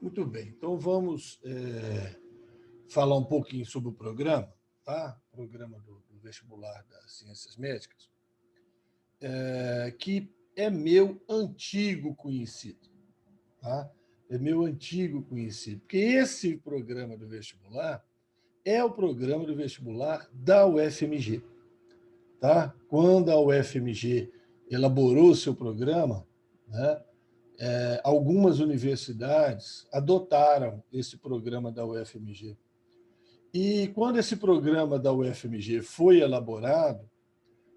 Muito bem, então vamos falar um pouquinho sobre o programa, tá? O programa do vestibular das Ciências Médicas, que é meu antigo conhecido, tá? É meu antigo conhecido, porque esse programa do vestibular é o programa do vestibular da UFMG, tá? Quando a UFMG elaborou o seu programa, né, algumas universidades adotaram esse programa da UFMG. E quando esse programa da UFMG foi elaborado,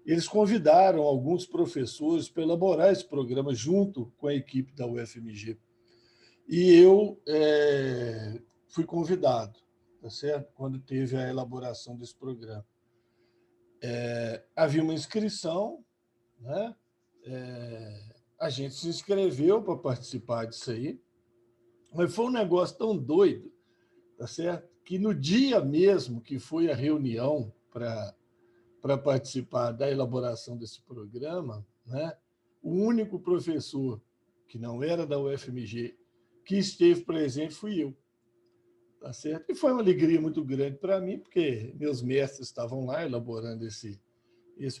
eles convidaram alguns professores para elaborar esse programa junto com a equipe da UFMG. E eu fui convidado, tá certo? Quando teve a elaboração desse programa. Havia uma inscrição, né? A gente se inscreveu para participar disso aí, mas foi um negócio tão doido, tá certo? Que no dia mesmo que foi a reunião para participar da elaboração desse programa, né, o único professor que não era da UFMG que esteve presente fui eu. Tá certo? E foi uma alegria muito grande para mim, porque meus mestres estavam lá elaborando esse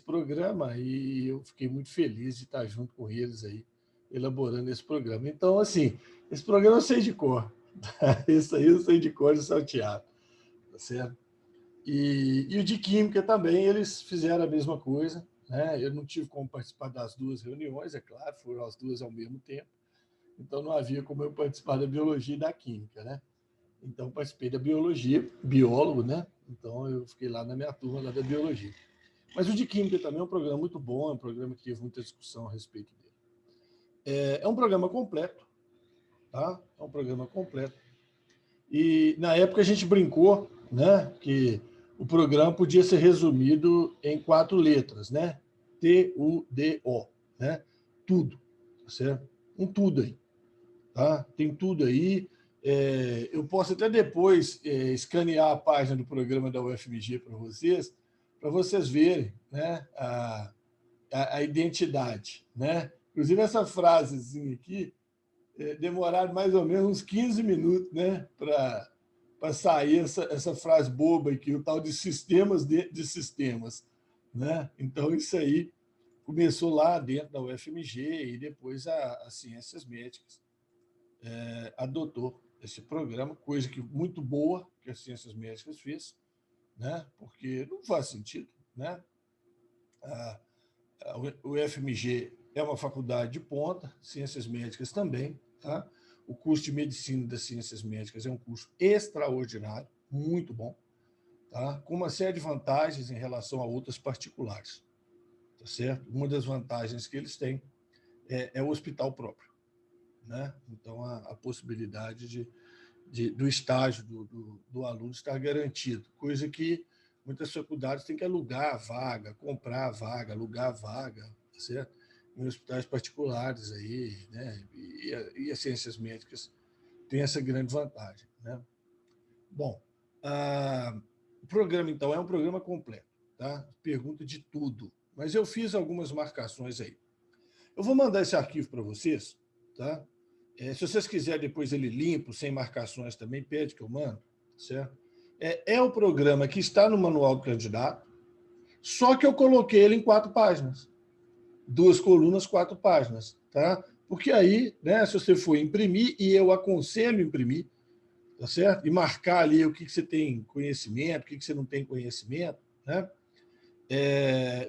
programa e eu fiquei muito feliz de estar junto com eles aí, elaborando esse programa. Então, assim, esse programa eu sei de cor. Tá? Isso aí eu sei de cor e salteado. Tá certo? E o de Química também, eles fizeram a mesma coisa. Né? Eu não tive como participar das duas reuniões, é claro, foram as duas ao mesmo tempo. Então, não havia como eu participar da Biologia e da Química. Né? Então, participei da Biologia, biólogo, né? Então, eu fiquei lá na minha turma lá da Biologia. Mas o de Química também é um programa muito bom, é um programa que teve muita discussão a respeito dele. É um programa completo, tá? É um programa completo. E na época a gente brincou, né, que o programa podia ser resumido em 4 letras, né? TUDO, né? Tudo, tá certo? Um tudo aí, tá? Tem tudo aí. Eu posso até depois escanear a página do programa da UFMG para vocês verem, né, a identidade, né? Inclusive essa frasezinha aqui, demoraram mais ou menos uns 15 minutos, né, para sair essa frase boba aqui, o tal de sistemas dentro de sistemas. Né? Então, isso aí começou lá dentro da UFMG e depois a Ciências Médicas adotou esse programa, coisa que muito boa que as Ciências Médicas fez, né? Porque não faz sentido. Né? O UFMG é uma faculdade de ponta, Ciências Médicas também. Tá? O curso de Medicina das Ciências Médicas é um curso extraordinário, muito bom, tá? Com uma série de vantagens em relação a outras particulares. Tá certo? Uma das vantagens que eles têm é o hospital próprio. Né? Então, a possibilidade do estágio do aluno estar garantido, coisa que muitas faculdades têm que alugar a vaga, comprar a vaga, alugar a vaga, tá certo? Em hospitais particulares aí, né? E as ciências médicas têm essa grande vantagem. Né? Bom, o programa, então, é um programa completo, tá? Pergunta de tudo, mas eu fiz algumas marcações aí. Eu vou mandar esse arquivo para vocês, tá? Se vocês quiserem depois ele limpo, sem marcações também, pede que eu mando, certo? É o programa que está no manual do candidato, só que eu coloquei ele em 4 páginas. 2 colunas, 4 páginas, tá? Porque aí, né, se você for imprimir, e eu aconselho imprimir, tá certo? E marcar ali o que você tem conhecimento, o que você não tem conhecimento, né?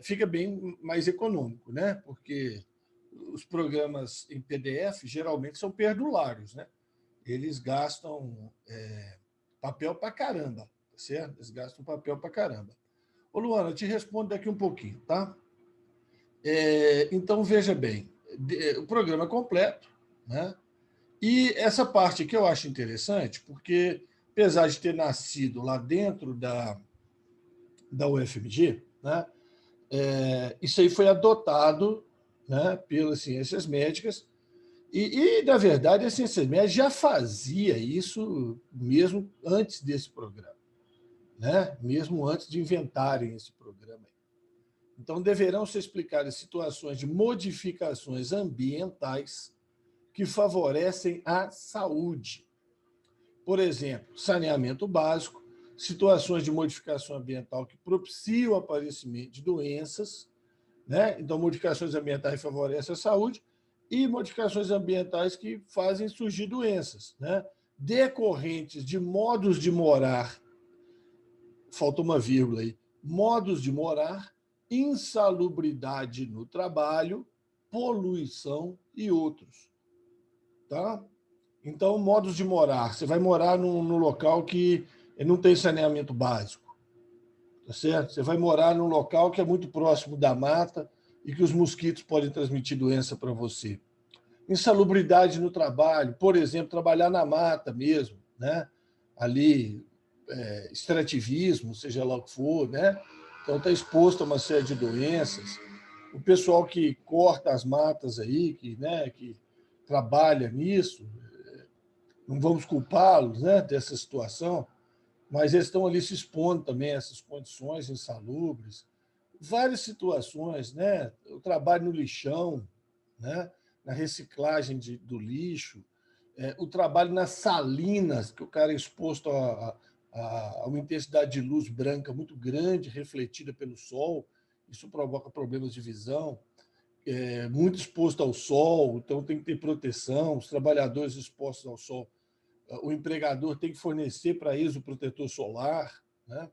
Fica bem mais econômico, né? Porque os programas em PDF geralmente são perdulários, né? Eles gastam papel para caramba, tá certo? Eles gastam papel para caramba. Ô, Luana, eu te respondo daqui um pouquinho, tá? Então, veja bem, o programa é completo, né? E essa parte aqui eu acho interessante, porque, apesar de ter nascido lá dentro da UFMG, né? Isso aí foi adotado, né, pelas ciências médicas, na verdade, a ciência médica já fazia isso mesmo antes desse programa, né? Mesmo antes de inventarem esse programa. Então, deverão ser explicadas situações de modificações ambientais que favorecem a saúde. por exemplo, saneamento básico, situações de modificação ambiental que propiciam o aparecimento de doenças, né? Então, modificações ambientais favorecem a saúde e modificações ambientais que fazem surgir doenças, né? Decorrentes de modos de morar, faltou uma vírgula aí, modos de morar, insalubridade no trabalho, poluição e outros. Tá? Então, modos de morar. Você vai morar num local que não tem saneamento básico, tá certo? Você vai morar num local que é muito próximo da mata e que os mosquitos podem transmitir doença para você. Insalubridade no trabalho, por exemplo, trabalhar na mata mesmo, né? Ali, extrativismo, seja lá o que for, né? Então está exposto a uma série de doenças. O pessoal que corta as matas aí, que trabalha nisso, não vamos culpá-los, né, dessa situação, mas eles estão ali se expondo também a essas condições insalubres. Várias situações, né? O trabalho no lixão, né? Na reciclagem do lixo, o trabalho nas salinas, que o cara é exposto a uma intensidade de luz branca muito grande, refletida pelo sol, isso provoca problemas de visão. Muito exposto ao sol, então tem que ter proteção. Os trabalhadores expostos ao sol, o empregador tem que fornecer para eles o protetor solar, né?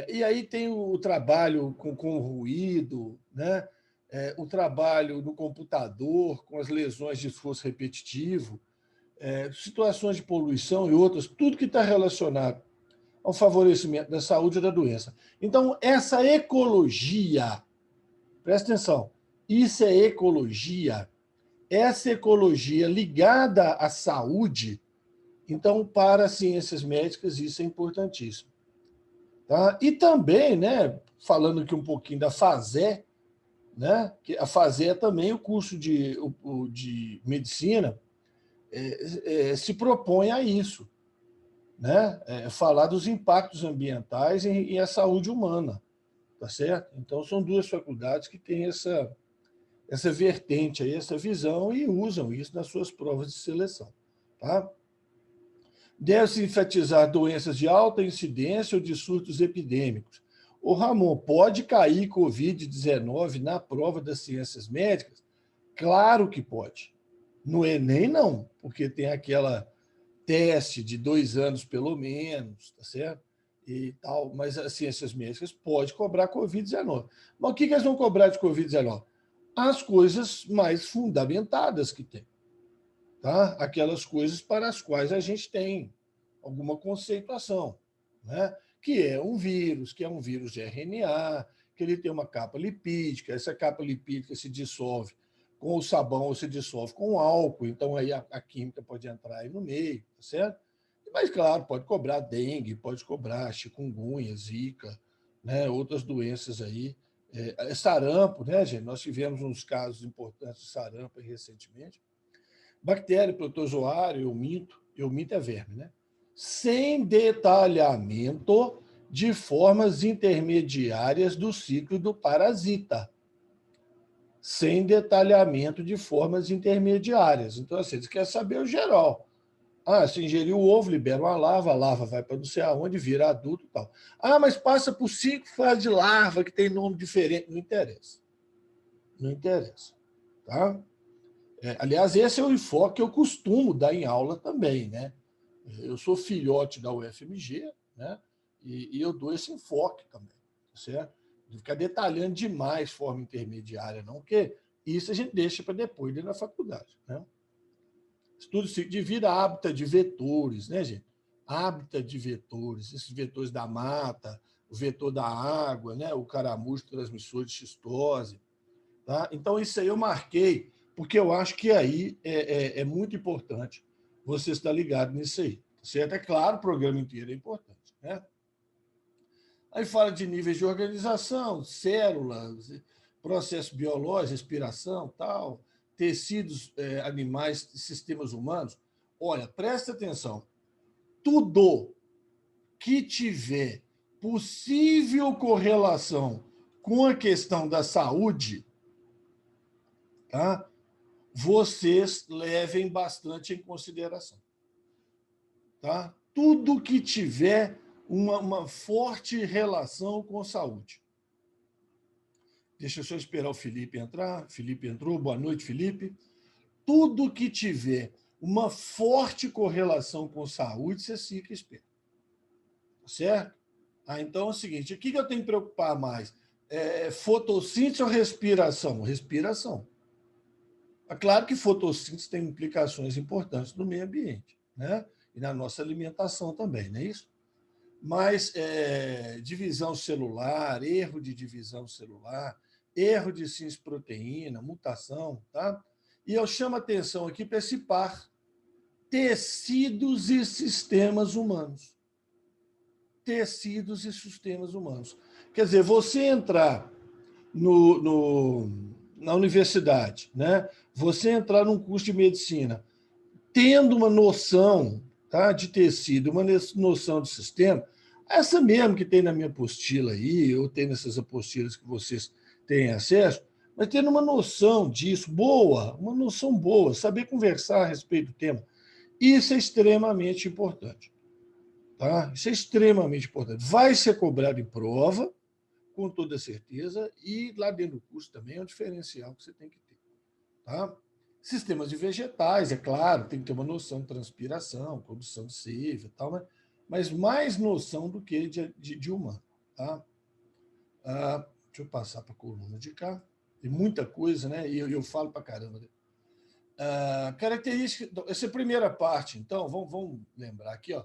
E aí tem o trabalho com ruído, né? O trabalho no computador, com as lesões de esforço repetitivo, situações de poluição e outras, tudo que está relacionado ao favorecimento da saúde e da doença. Então, essa ecologia, presta atenção, isso é ecologia, essa ecologia ligada à saúde, então, para as ciências médicas, isso é importantíssimo. Tá? E também, né, falando aqui um pouquinho da FASE, né, que a FASE é também o curso de medicina, se propõe a isso, né? Falar dos impactos ambientais e a saúde humana, tá certo? Então, são duas faculdades que têm essa vertente, aí, essa visão e usam isso nas suas provas de seleção. Tá? Deve-se enfatizar doenças de alta incidência ou de surtos epidêmicos. Ô, Ramon, pode cair Covid-19 na prova das ciências médicas? Claro que pode. No Enem, não, porque tem aquela teste de 2 anos, pelo menos, tá certo? E tal, mas as ciências médicas pode cobrar Covid-19. Mas o que eles vão cobrar de Covid-19? As coisas mais fundamentadas que tem. Tá? Aquelas coisas para as quais a gente tem alguma conceituação, né? Que é um vírus de RNA, que ele tem uma capa lipídica, essa capa lipídica se dissolve com o sabão ou se dissolve com o álcool, então aí a química pode entrar aí no meio, tá certo? Mas, claro, pode cobrar dengue, pode cobrar chikungunya, zika, né? Outras doenças aí. Sarampo, né, gente? Nós tivemos uns casos importantes de sarampo recentemente. Bactéria, protozoário, euminto é verme, né? Sem detalhamento de formas intermediárias do ciclo do parasita. Sem detalhamento de formas intermediárias. Então, assim, você quer saber o geral. Se ingeriu o ovo, libera uma larva, a larva vai para não sei aonde, vira adulto e tal. Mas passa por 5 fases de larva que tem nome diferente. Não interessa. Não interessa. Tá? Aliás, esse é o enfoque que eu costumo dar em aula também, né? Eu sou filhote da UFMG, né? E eu dou esse enfoque também, certo? De ficar detalhando demais forma intermediária, não, porque isso a gente deixa para depois dentro da faculdade, né? Estudo de vida hábitat de vetores, né, gente? Hábitat de vetores, esses vetores da mata, o vetor da água, né? O caramujo transmissor de xistose, tá? Então, isso aí eu marquei, porque eu acho que aí é muito importante você estar ligado nisso aí. Certo? É claro, o programa inteiro é importante. Né? Aí fala de níveis de organização, células, processo biológico, respiração, tal, tecidos animais, sistemas humanos. Olha, presta atenção. Tudo que tiver possível correlação com a questão da saúde, tá? Vocês levem bastante em consideração. tá? Tudo que tiver uma forte relação com saúde. Deixa eu só esperar o Felipe entrar. Felipe entrou. Boa noite, Felipe. Tudo que tiver uma forte correlação com saúde, você fica esperto. Certo? Então é o seguinte: o que eu tenho que preocupar mais? Fotossíntese ou respiração? Respiração. É claro que fotossíntese tem implicações importantes no meio ambiente, né? E na nossa alimentação também, não é isso? Mas divisão celular, erro de divisão celular, erro de cis-proteína, mutação, tá? E eu chamo a atenção aqui para esse par, tecidos e sistemas humanos. Tecidos e sistemas humanos. Quer dizer, você entrar na universidade, né? Você entrar num curso de medicina, tendo uma noção, tá, de tecido, uma noção de sistema, essa mesmo que tem na minha apostila aí, ou tem nessas apostilas que vocês têm acesso, mas tendo uma noção disso, boa, uma noção boa, saber conversar a respeito do tema, isso é extremamente importante. Tá? Isso é extremamente importante. Vai ser cobrado em prova, com toda certeza, e lá dentro do curso também é um diferencial que você tem que ter. Tá? Sistemas de vegetais, é claro, tem que ter uma noção de transpiração, produção de seiva e tal, mas mais noção do que de humano. Tá? Deixa eu passar para a coluna de cá. Tem muita coisa, né? E eu falo para caramba. Característica. Essa é a primeira parte, então, vamos lembrar aqui, ó.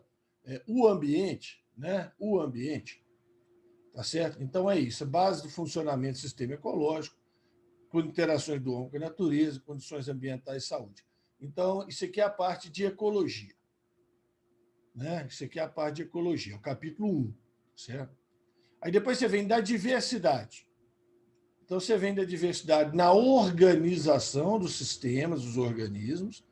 O ambiente, né? O ambiente, tá certo? Então é isso, a base do funcionamento do sistema ecológico, com interações do homem com a natureza, condições ambientais e saúde. Então, isso aqui é a parte de ecologia. Né? Isso aqui é a parte de ecologia, o capítulo 1, certo? Aí depois você vem da diversidade. Então, você vem da diversidade na organização dos sistemas, dos organismos,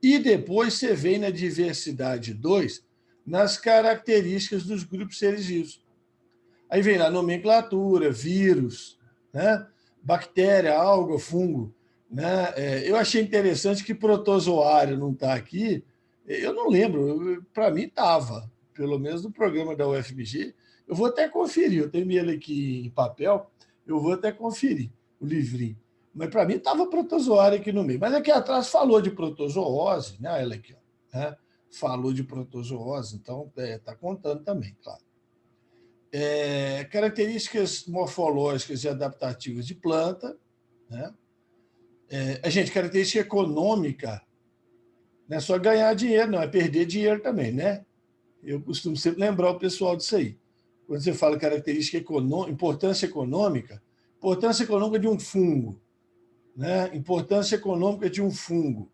e depois você vem na diversidade 2, nas características dos grupos seres vivos. Aí vem lá nomenclatura, vírus, né? Bactéria, alga, fungo. Né? Eu achei interessante que protozoário não está aqui. Eu não lembro, para mim estava, pelo menos no programa da UFMG. Eu vou até conferir, eu tenho ele aqui em papel, eu vou até conferir o livrinho. Mas para mim estava protozoário aqui no meio. Mas aqui atrás falou de protozoose, né? Ela aqui, ó, né? Falou de protozoose, então está contando também, claro. Características morfológicas e adaptativas de planta, né? Gente, característica econômica não é só ganhar dinheiro, não, é perder dinheiro também, né? Eu costumo sempre lembrar o pessoal disso aí. Quando você fala característica econômica, importância econômica de um fungo, né? Importância econômica de um fungo.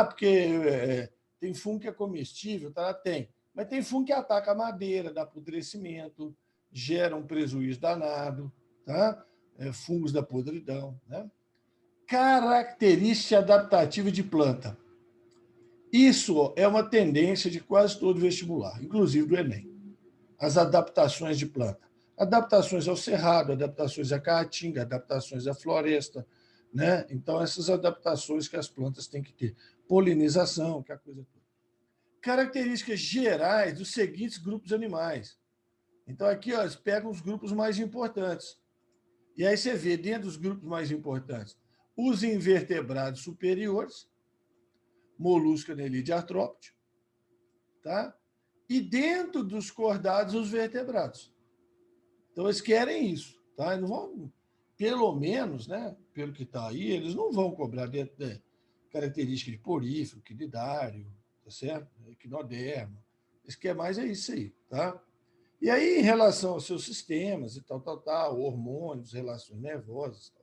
Porque tem fungo que é comestível, tá? Tem. Mas tem fungo que ataca a madeira, dá apodrecimento, gera um prejuízo danado, tá? Fungos da podridão, né? Característica adaptativa de planta. Isso é uma tendência de quase todo vestibular, inclusive do Enem. As adaptações de planta. Adaptações ao cerrado, adaptações à caatinga, adaptações à floresta. Né? Então, essas adaptações que as plantas têm que ter. Polinização, que é a coisa toda. Características gerais dos seguintes grupos animais. Então, aqui ó, eles pegam os grupos mais importantes. E aí você vê, dentro dos grupos mais importantes, os invertebrados superiores, molusco, anelide, artrópode, tá? E dentro dos cordados, os vertebrados. Então, eles querem isso. Tá? Eles não vão, pelo menos, né, pelo que está aí, eles não vão cobrar dentro de características de porífero, quinidário, tá certo? Equinoderma. Eles querem mais é isso aí. Tá? E aí, em relação aos seus sistemas e tal, hormônios, relações nervosas.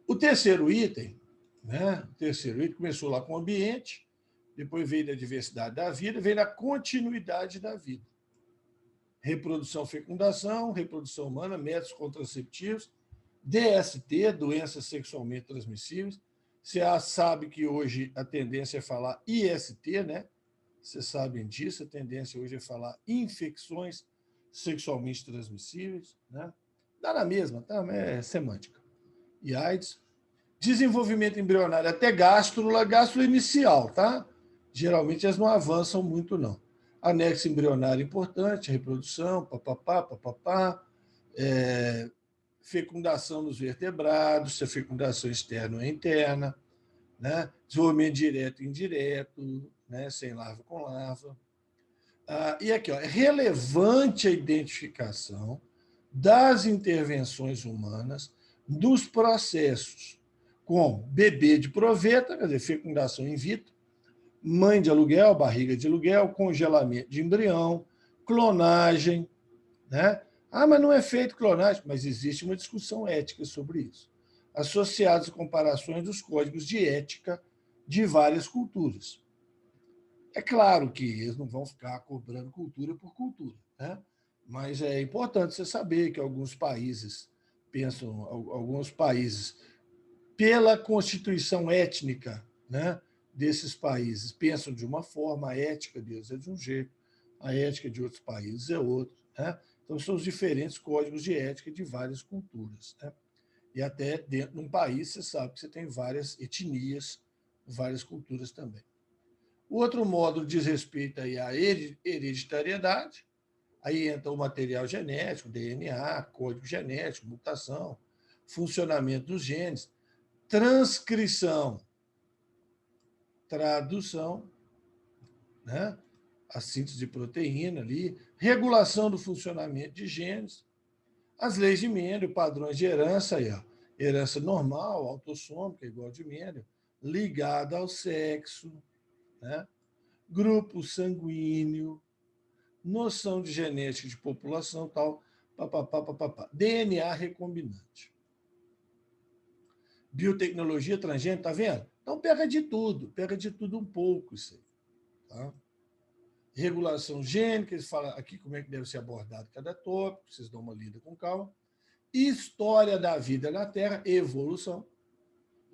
O terceiro item, né? O terceiro item começou lá com o ambiente, depois veio da diversidade da vida, veio da continuidade da vida. Reprodução, fecundação, reprodução humana, métodos contraceptivos, DST, doenças sexualmente transmissíveis. Você sabe que hoje a tendência é falar IST, né? Vocês sabem disso, a tendência hoje é falar infecções sexualmente transmissíveis, né? Dá na mesma, tá? É semântica. E AIDS. Desenvolvimento embrionário, até gástrula, gástrula inicial, tá? Geralmente elas não avançam muito, não. Anexo embrionário importante, reprodução, papapá, papapá, fecundação nos vertebrados, se a fecundação externa ou interna, né? Desenvolvimento direto e indireto, né? Sem larva com larva. E aqui, ó, é relevante a identificação das intervenções humanas nos processos com bebê de proveta, quer dizer, fecundação in vitro, mãe de aluguel, barriga de aluguel, congelamento de embrião, clonagem, né? Mas não é feito clonagem, mas existe uma discussão ética sobre isso, associadas a comparações dos códigos de ética de várias culturas. É claro que eles não vão ficar cobrando cultura por cultura, né? Mas é importante você saber que alguns países pela constituição étnica, né, desses países, pensam de uma forma, a ética deles é de um jeito, a ética de outros países é outra, né? Então, são os diferentes códigos de ética de várias culturas, né? E até dentro de um país, você sabe que você tem várias etnias, várias culturas também. O outro módulo diz respeito aí à hereditariedade, aí entra o material genético, DNA, código genético, mutação, funcionamento dos genes, transcrição, tradução, né? A síntese de proteína ali, regulação do funcionamento de genes, as leis de Mendel, padrões de herança, aí, ó, herança normal, autossômica, igual de Mendel, ligada ao sexo, né? Grupo sanguíneo, noção de genética de população, tal, papapá, papapá. DNA recombinante. Biotecnologia transgênica, tá vendo? Então pega de tudo um pouco isso aí. Tá? Regulação gênica, eles falam aqui como é que deve ser abordado cada tópico, vocês dão uma lida com calma. História da vida na Terra, evolução.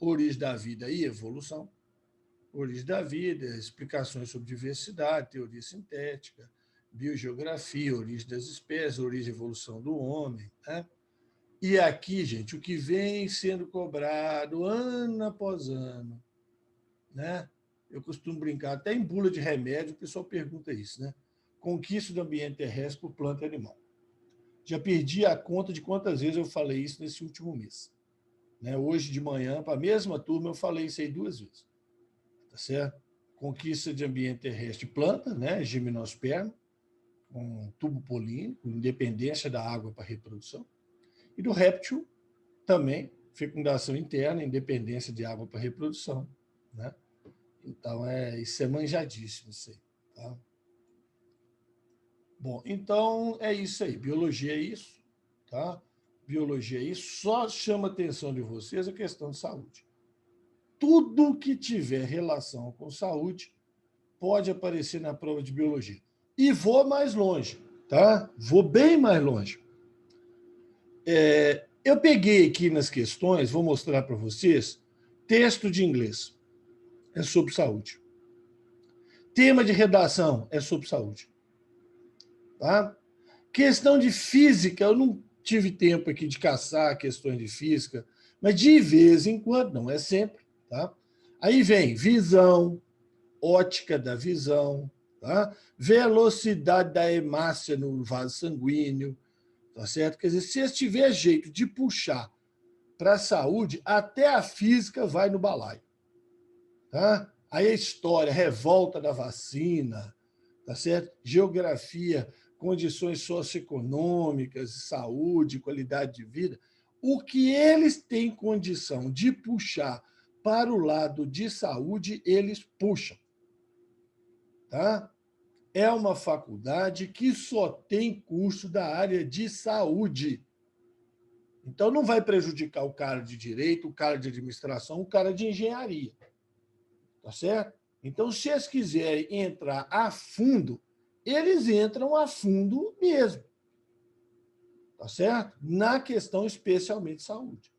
Origem da vida e evolução. Origem da vida, explicações sobre diversidade, teoria sintética, biogeografia, origem das espécies, origem e evolução do homem. Né? E aqui, gente, o que vem sendo cobrado ano após ano, né? Eu costumo brincar, até em bula de remédio, o pessoal pergunta isso, né? Conquista do ambiente terrestre por planta e animal. Já perdi a conta de quantas vezes eu falei isso nesse último mês. Né? Hoje de manhã, para a mesma turma, eu falei isso aí 2 vezes. Tá certo? Conquista de ambiente terrestre planta, né? Gimnosperma, com tubo polínico, independência da água para reprodução. E do réptil, também, fecundação interna, independência de água para reprodução. Né? Então, isso é manjadíssimo. Isso aí, tá? Bom, então é isso aí. Biologia é isso. Tá? Biologia é isso. Só chama a atenção de vocês a questão de saúde. Tudo que tiver relação com saúde pode aparecer na prova de biologia. E vou mais longe, tá? Vou bem mais longe. Eu peguei aqui nas questões, vou mostrar para vocês, texto de inglês é sobre saúde. Tema de redação é sobre saúde. Tá? Questão de física, eu não tive tempo aqui de caçar questões de física, mas de vez em quando, não é sempre. Tá? Aí vem visão, ótica da visão, tá? Velocidade da hemácia no vaso sanguíneo, tá certo? Quer dizer, se tiver jeito de puxar para a saúde, até a física vai no balaio. Tá? Aí a história, revolta da vacina, tá certo? Geografia, condições socioeconômicas, saúde, qualidade de vida. O que eles têm condição de puxar para o lado de saúde, eles puxam. Tá? É uma faculdade que só tem curso da área de saúde. Então, não vai prejudicar o cara de direito, o cara de administração, o cara de engenharia. Tá certo? Então, se eles quiserem entrar a fundo, eles entram a fundo mesmo. Tá certo? Na questão especialmente de saúde.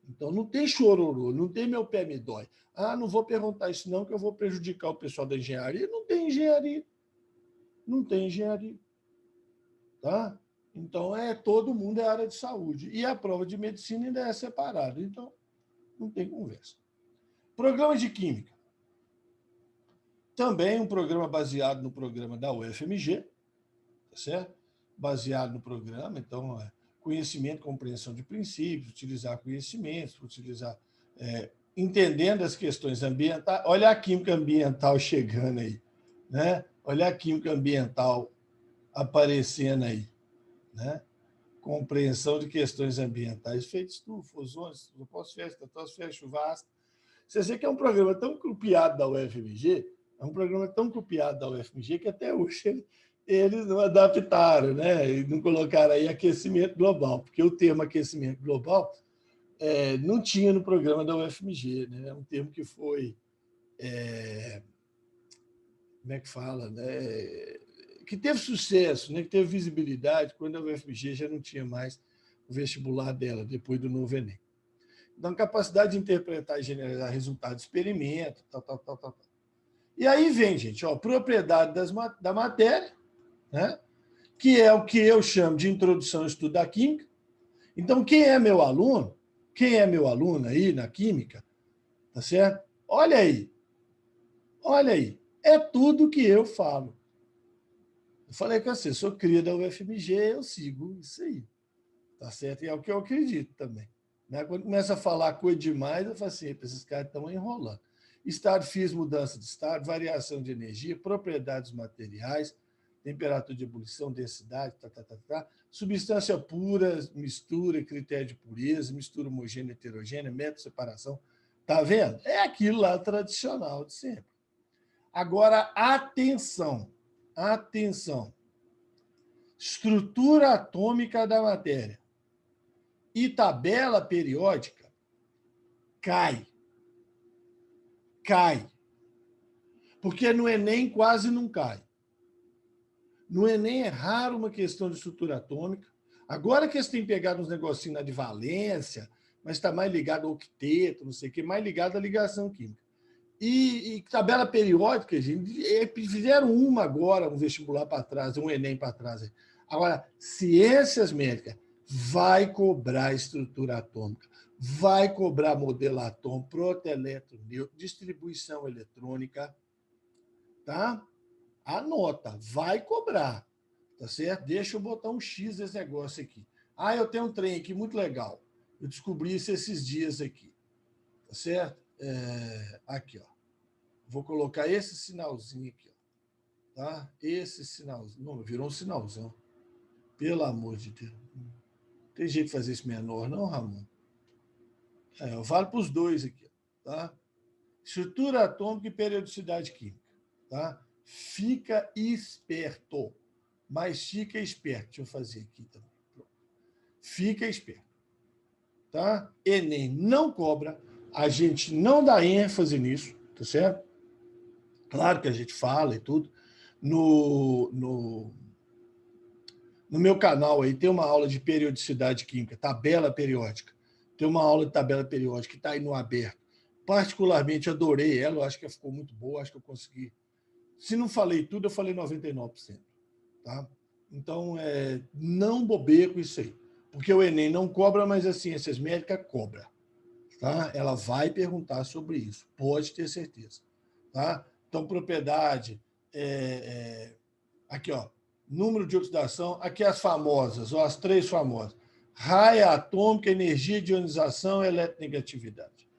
Então, não tem chororô, não tem meu pé me dói. Não vou perguntar isso não, que eu vou prejudicar o pessoal da engenharia. Não tem engenharia. Não tem engenharia. Tá? Então, todo mundo é área de saúde. E a prova de medicina ainda é separada. Então, Não tem conversa. Programa de Química. Também um programa baseado no programa da UFMG, tá certo? Baseado no programa, então, conhecimento, compreensão de princípios, utilizar conhecimentos, entendendo as questões ambientais. Olha a química ambiental chegando aí, né? Olha a química ambiental aparecendo aí, né? Compreensão de questões ambientais, efeito estufa, ozônio, troposfera, estratosfera, chuvasco. Você vê que é um programa tão copiado da UFMG, que até hoje eles não adaptaram, né? E não colocaram aí aquecimento global, porque o termo aquecimento global não tinha no programa da UFMG, né? É um termo que foi, como é que fala, né? Que teve sucesso, né? Que teve visibilidade quando a UFMG já não tinha mais o vestibular dela, depois do novo Enem. Então, capacidade de interpretar e generar resultados de experimento, tal. E aí vem, gente, propriedade da matéria, né? Que é o que eu chamo de introdução ao estudo da química. Então, quem é meu aluno aí na química, tá certo? Olha aí, é tudo que eu falo. Eu falei com você, sou cria da UFMG, eu sigo isso aí, tá certo? E é o que eu acredito também. Né? Quando começa a falar coisa demais, eu falo assim, esses caras estão enrolando. Estado físico, mudança de estado, variação de energia, propriedades materiais, temperatura de ebulição, densidade, substância pura, mistura, critério de pureza, mistura homogênea, heterogênea, método de separação. Tá vendo? É aquilo lá tradicional de sempre. Agora, atenção. Estrutura atômica da matéria e tabela periódica cai. Porque no Enem quase não cai. No Enem é raro uma questão de estrutura atômica. Agora que eles têm pegado uns negocinhos lá de valência, mas está mais ligado ao octeto, não sei o quê, mais ligado à ligação química. E tabela periódica, gente, fizeram uma agora, um vestibular para trás, um Enem para trás. Agora, ciências médicas vai cobrar estrutura atômica, vai cobrar modelo atômico, protoelétron, distribuição eletrônica, tá? Anota, vai cobrar, tá certo? Deixa eu botar um X nesse negócio aqui. Eu tenho um trem aqui muito legal. Eu descobri isso esses dias aqui, tá certo? Aqui, ó. Vou colocar esse sinalzinho aqui, ó, tá? Esse sinalzinho. Não, virou um sinalzão. Pelo amor de Deus. Não tem jeito de fazer isso menor, não, Ramon? Vale para os dois aqui, tá? Estrutura atômica e periodicidade química, tá? Fica esperto, mas fica esperto. Deixa eu fazer aqui também. Fica esperto, tá? Enem não cobra, a gente não dá ênfase nisso, tá certo? Claro que a gente fala e tudo. No meu canal aí tem uma aula de periodicidade química, tabela periódica. Tem uma aula de tabela periódica que está aí no aberto. Particularmente adorei ela, eu acho que ficou muito boa, acho que eu consegui. Se não falei tudo, eu falei 99%. Tá? Então, não bobeia com isso aí. Porque o Enem não cobra, mas as ciências médicas cobra. Tá? Ela vai perguntar sobre isso, pode ter certeza. Tá? Então, propriedade, aqui, ó, número de oxidação, aqui as famosas, ó, as três famosas. Raia atômica, energia de ionização, eletronegatividade.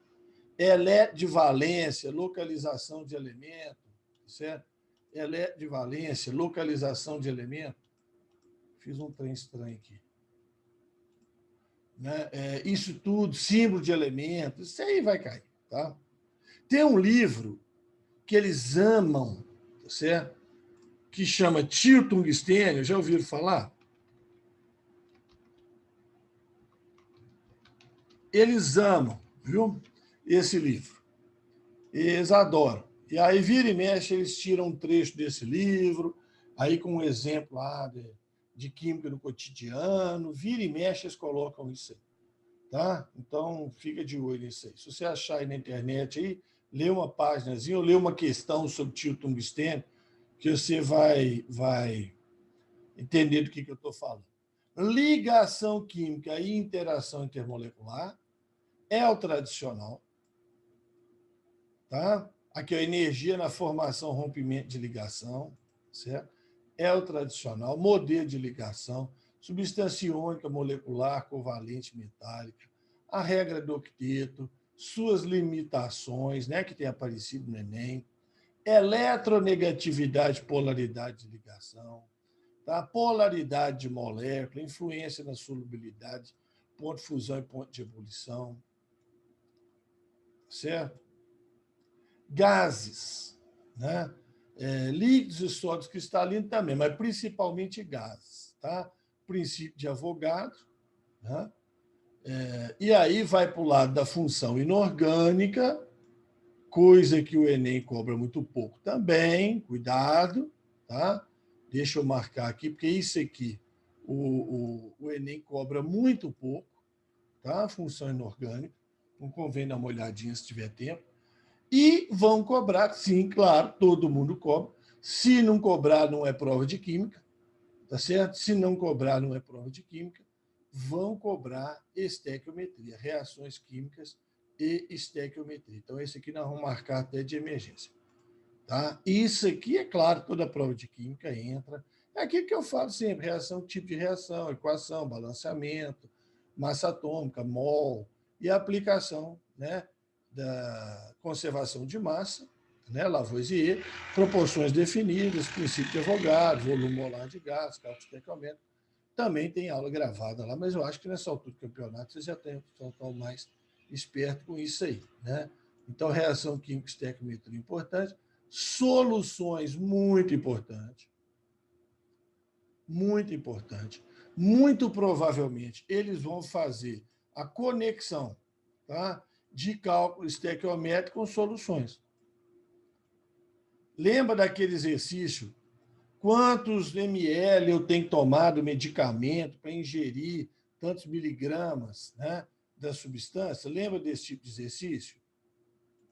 Elétron de valência, localização de elemento, certo? Elétron de valência, localização de elemento. Fiz um trem estranho aqui. Né? Isso tudo, símbolo de elementos, isso aí vai cair. Tá? Tem um livro que eles amam, tá certo? Que chama Tio Tungstênio, já ouviram falar? Eles amam, viu? Esse livro. Eles adoram. E aí, vira e mexe, eles tiram um trecho desse livro, aí com um exemplo lá de química no cotidiano, vira e mexe, eles colocam isso aí. Tá? Então, fica de olho nisso aí. Se você achar aí na internet, aí, lê uma páginazinha ou lê uma questão sobre tio tungstênio, que você vai entender do que eu estou falando. Ligação química e interação intermolecular, é o tradicional. Tá? Aqui, a energia na formação, rompimento de ligação, certo? É o tradicional, modelo de ligação, substância iônica molecular, covalente metálica, a regra do octeto, suas limitações, né, que tem aparecido no Enem, eletronegatividade, polaridade de ligação, tá? Polaridade de molécula, influência na solubilidade, ponto de fusão e ponto de ebulição, certo? Gases, né? Líquidos e sólidos cristalinos também, mas principalmente gases. Tá? Princípio de Avogadro. Né? E aí vai para o lado da função inorgânica, coisa que o Enem cobra muito pouco também, cuidado. Tá? Deixa eu marcar aqui, porque isso aqui o Enem cobra muito pouco, tá? Função inorgânica. Não convém dar uma olhadinha se tiver tempo. E vão cobrar, sim, claro, todo mundo cobra. Se não cobrar, não é prova de química, tá certo? Se não cobrar, não é prova de química. Vão cobrar estequiometria, reações químicas e estequiometria. Então, esse aqui nós vamos marcar até de emergência. Tá? Isso aqui, é claro, toda prova de química entra. É aquilo que eu falo sempre: reação, tipo de reação, equação, balanceamento, massa atômica, mol, e a aplicação, né, da conservação de massa, né, Lavoisier, proporções definidas, princípio de Avogadro, volume molar de gás, cálculo estequiométrico. Também tem aula gravada lá, mas eu acho que nessa altura do campeonato vocês já estão mais espertos com isso aí. Né? Então, reação química, estequiometria importante, soluções muito importante, muito importante. Muito provavelmente eles vão fazer a conexão, tá, de cálculo estequiométrico com soluções. Lembra daquele exercício? Quantos ml eu tenho que tomar do medicamento para ingerir tantos miligramas, né, da substância? Lembra desse tipo de exercício?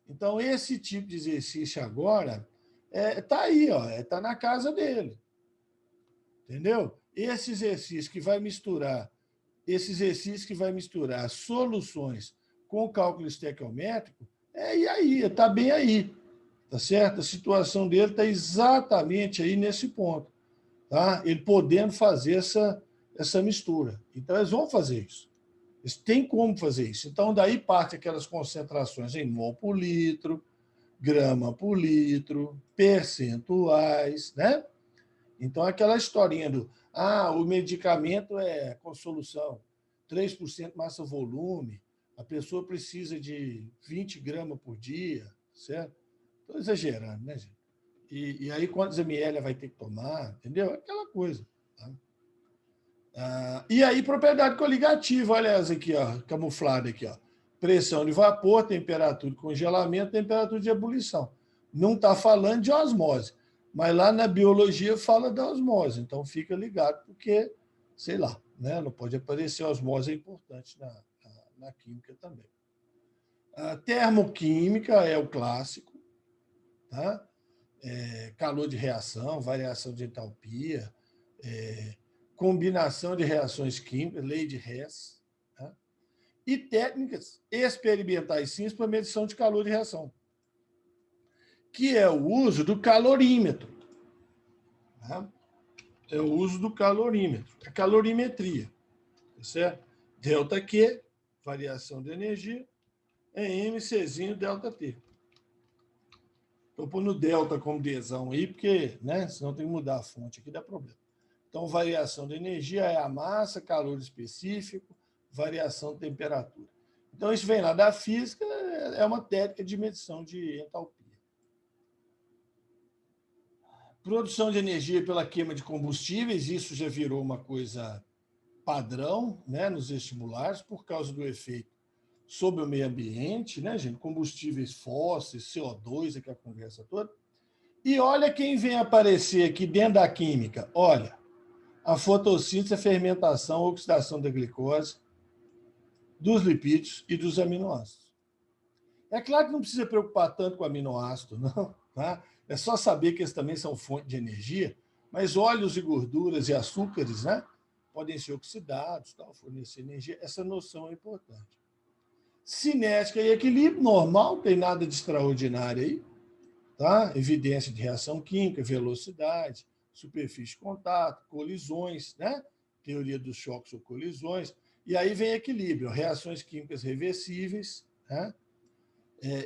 Então, esse tipo de exercício agora está aí, está na casa dele. Entendeu? Esse exercício que vai misturar soluções com cálculo estequiométrico, e aí, está bem aí. Tá certo? A situação dele está exatamente aí nesse ponto. Tá? Ele podendo fazer essa mistura. Então, eles vão fazer isso. Eles têm como fazer isso. Então, daí parte aquelas concentrações em mol por litro, grama por litro, percentuais, né? Então, aquela historinha do o medicamento é com solução, 3% massa-volume, a pessoa precisa de 20 gramas por dia, certo? Estou exagerando, né, gente? E aí, quantos ml vai ter que tomar, entendeu? Aquela coisa. Tá? E aí, propriedade coligativa, olha essa aqui, ó, camuflada aqui, ó. Pressão de vapor, temperatura de congelamento, temperatura de ebulição. Não está falando de osmose, mas lá na biologia fala da osmose, então fica ligado, porque, sei lá, né, não pode aparecer osmose, é importante na química também. A termoquímica é o clássico, tá? Calor de reação, variação de entalpia, combinação de reações químicas, lei de Hess, tá? E técnicas experimentais simples para medição de calor de reação, que é o uso do calorímetro. Tá? É o uso do calorímetro, a calorimetria, certo? Delta Q, variação de energia, é MCzinho delta T. Estou pondo delta como Dzão aí, porque, né, senão tem que mudar a fonte aqui, dá problema. Então, variação de energia é a massa, calor específico, variação de temperatura. Então, isso vem lá da física, é uma técnica de medição de entalpia. Produção de energia pela queima de combustíveis, isso já virou uma coisa padrão, né, nos vestibulares, por causa do efeito sobre o meio ambiente, né, gente? Combustíveis fósseis, CO2, aquela conversa toda. E olha quem vem aparecer aqui dentro da química. Olha, a fotossíntese, a fermentação, a oxidação da glicose, dos lipídios e dos aminoácidos. É claro que não precisa preocupar tanto com aminoácido, não. Tá? É só saber que eles também são fonte de energia, mas óleos e gorduras e açúcares, né, podem ser oxidados, tal, fornecer energia. Essa noção é importante. Cinética e equilíbrio, normal, não tem nada de extraordinário aí. Tá? Evidência de reação química, velocidade, superfície de contato, colisões, né? Teoria dos choques ou colisões. E aí vem equilíbrio, reações químicas reversíveis, né?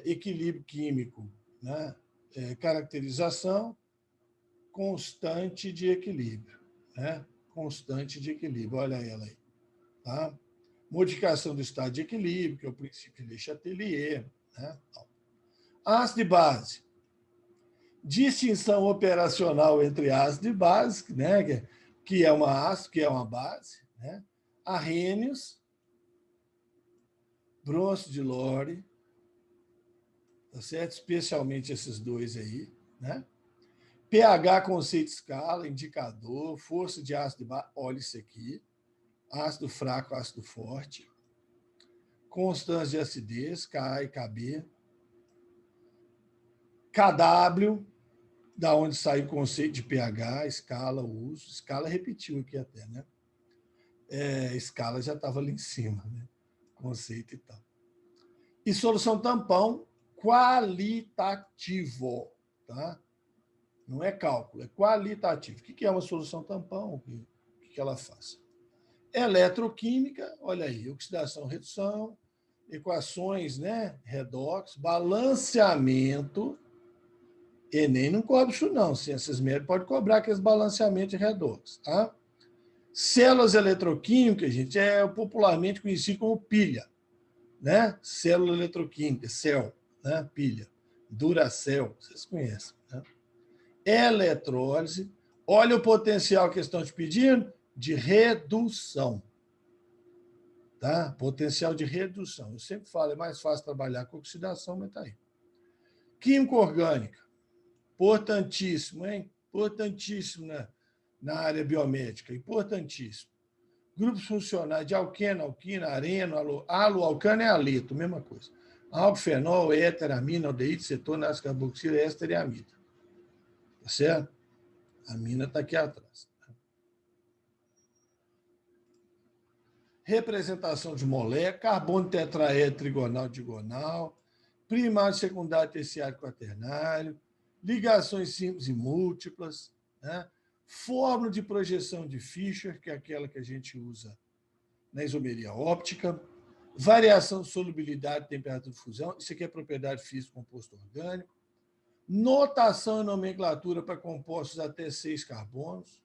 Equilíbrio químico, né? Caracterização constante de equilíbrio, né? Constante de equilíbrio, olha ela aí. Tá? Modificação do estado de equilíbrio, que é o princípio de Le Chatelier, né? Ácido e base. Distinção operacional entre ácido e base, né? Que é uma ácido, que é uma base, né? Arrênios, bronzo de Lore, tá certo? Especialmente esses dois aí, né? pH, conceito de escala, indicador, força de ácido de base, olha isso aqui, ácido fraco, ácido forte, constância de acidez, Ka e Kb, KW, da onde sai o conceito de pH, escala, uso. Escala repetiu aqui até, né? Escala já estava ali em cima, né? Conceito e tal. E solução tampão qualitativo, tá? Não é cálculo, é qualitativo. O que é uma solução tampão? O que ela faz? Eletroquímica, olha aí, oxidação, redução, equações, né? Redox, balanceamento. Enem não cobra isso, não. Ciências médicas pode cobrar aqueles balanceamentos de redox, tá? Células eletroquímicas, gente, é popularmente conhecido como pilha, né? Célula eletroquímica, cell, né? Pilha. Duracell, vocês conhecem, né? Eletrólise. Olha o potencial que estão te pedindo de redução. Tá? Potencial de redução. Eu sempre falo, é mais fácil trabalhar com oxidação, mas está aí. Química orgânica. Importantíssimo, hein? Importantíssimo, né? Na área biomédica, importantíssimo. Grupos funcionais de alqueno, alquina, areno, aloalcano é aleto, mesma coisa. Alfenol, éter, amina, aldeído, cetona, ácido carboxila, éster e amida. Tá certo? A amina está aqui atrás. Representação de molécula, carbono tetraédro, trigonal, digonal, primário, secundário, terciário, quaternário, ligações simples e múltiplas, né? Fórmula de projeção de Fischer, que é aquela que a gente usa na isomeria óptica, variação de solubilidade e temperatura de fusão, isso aqui é propriedade física do composto orgânico, notação e nomenclatura para compostos até 6 carbonos,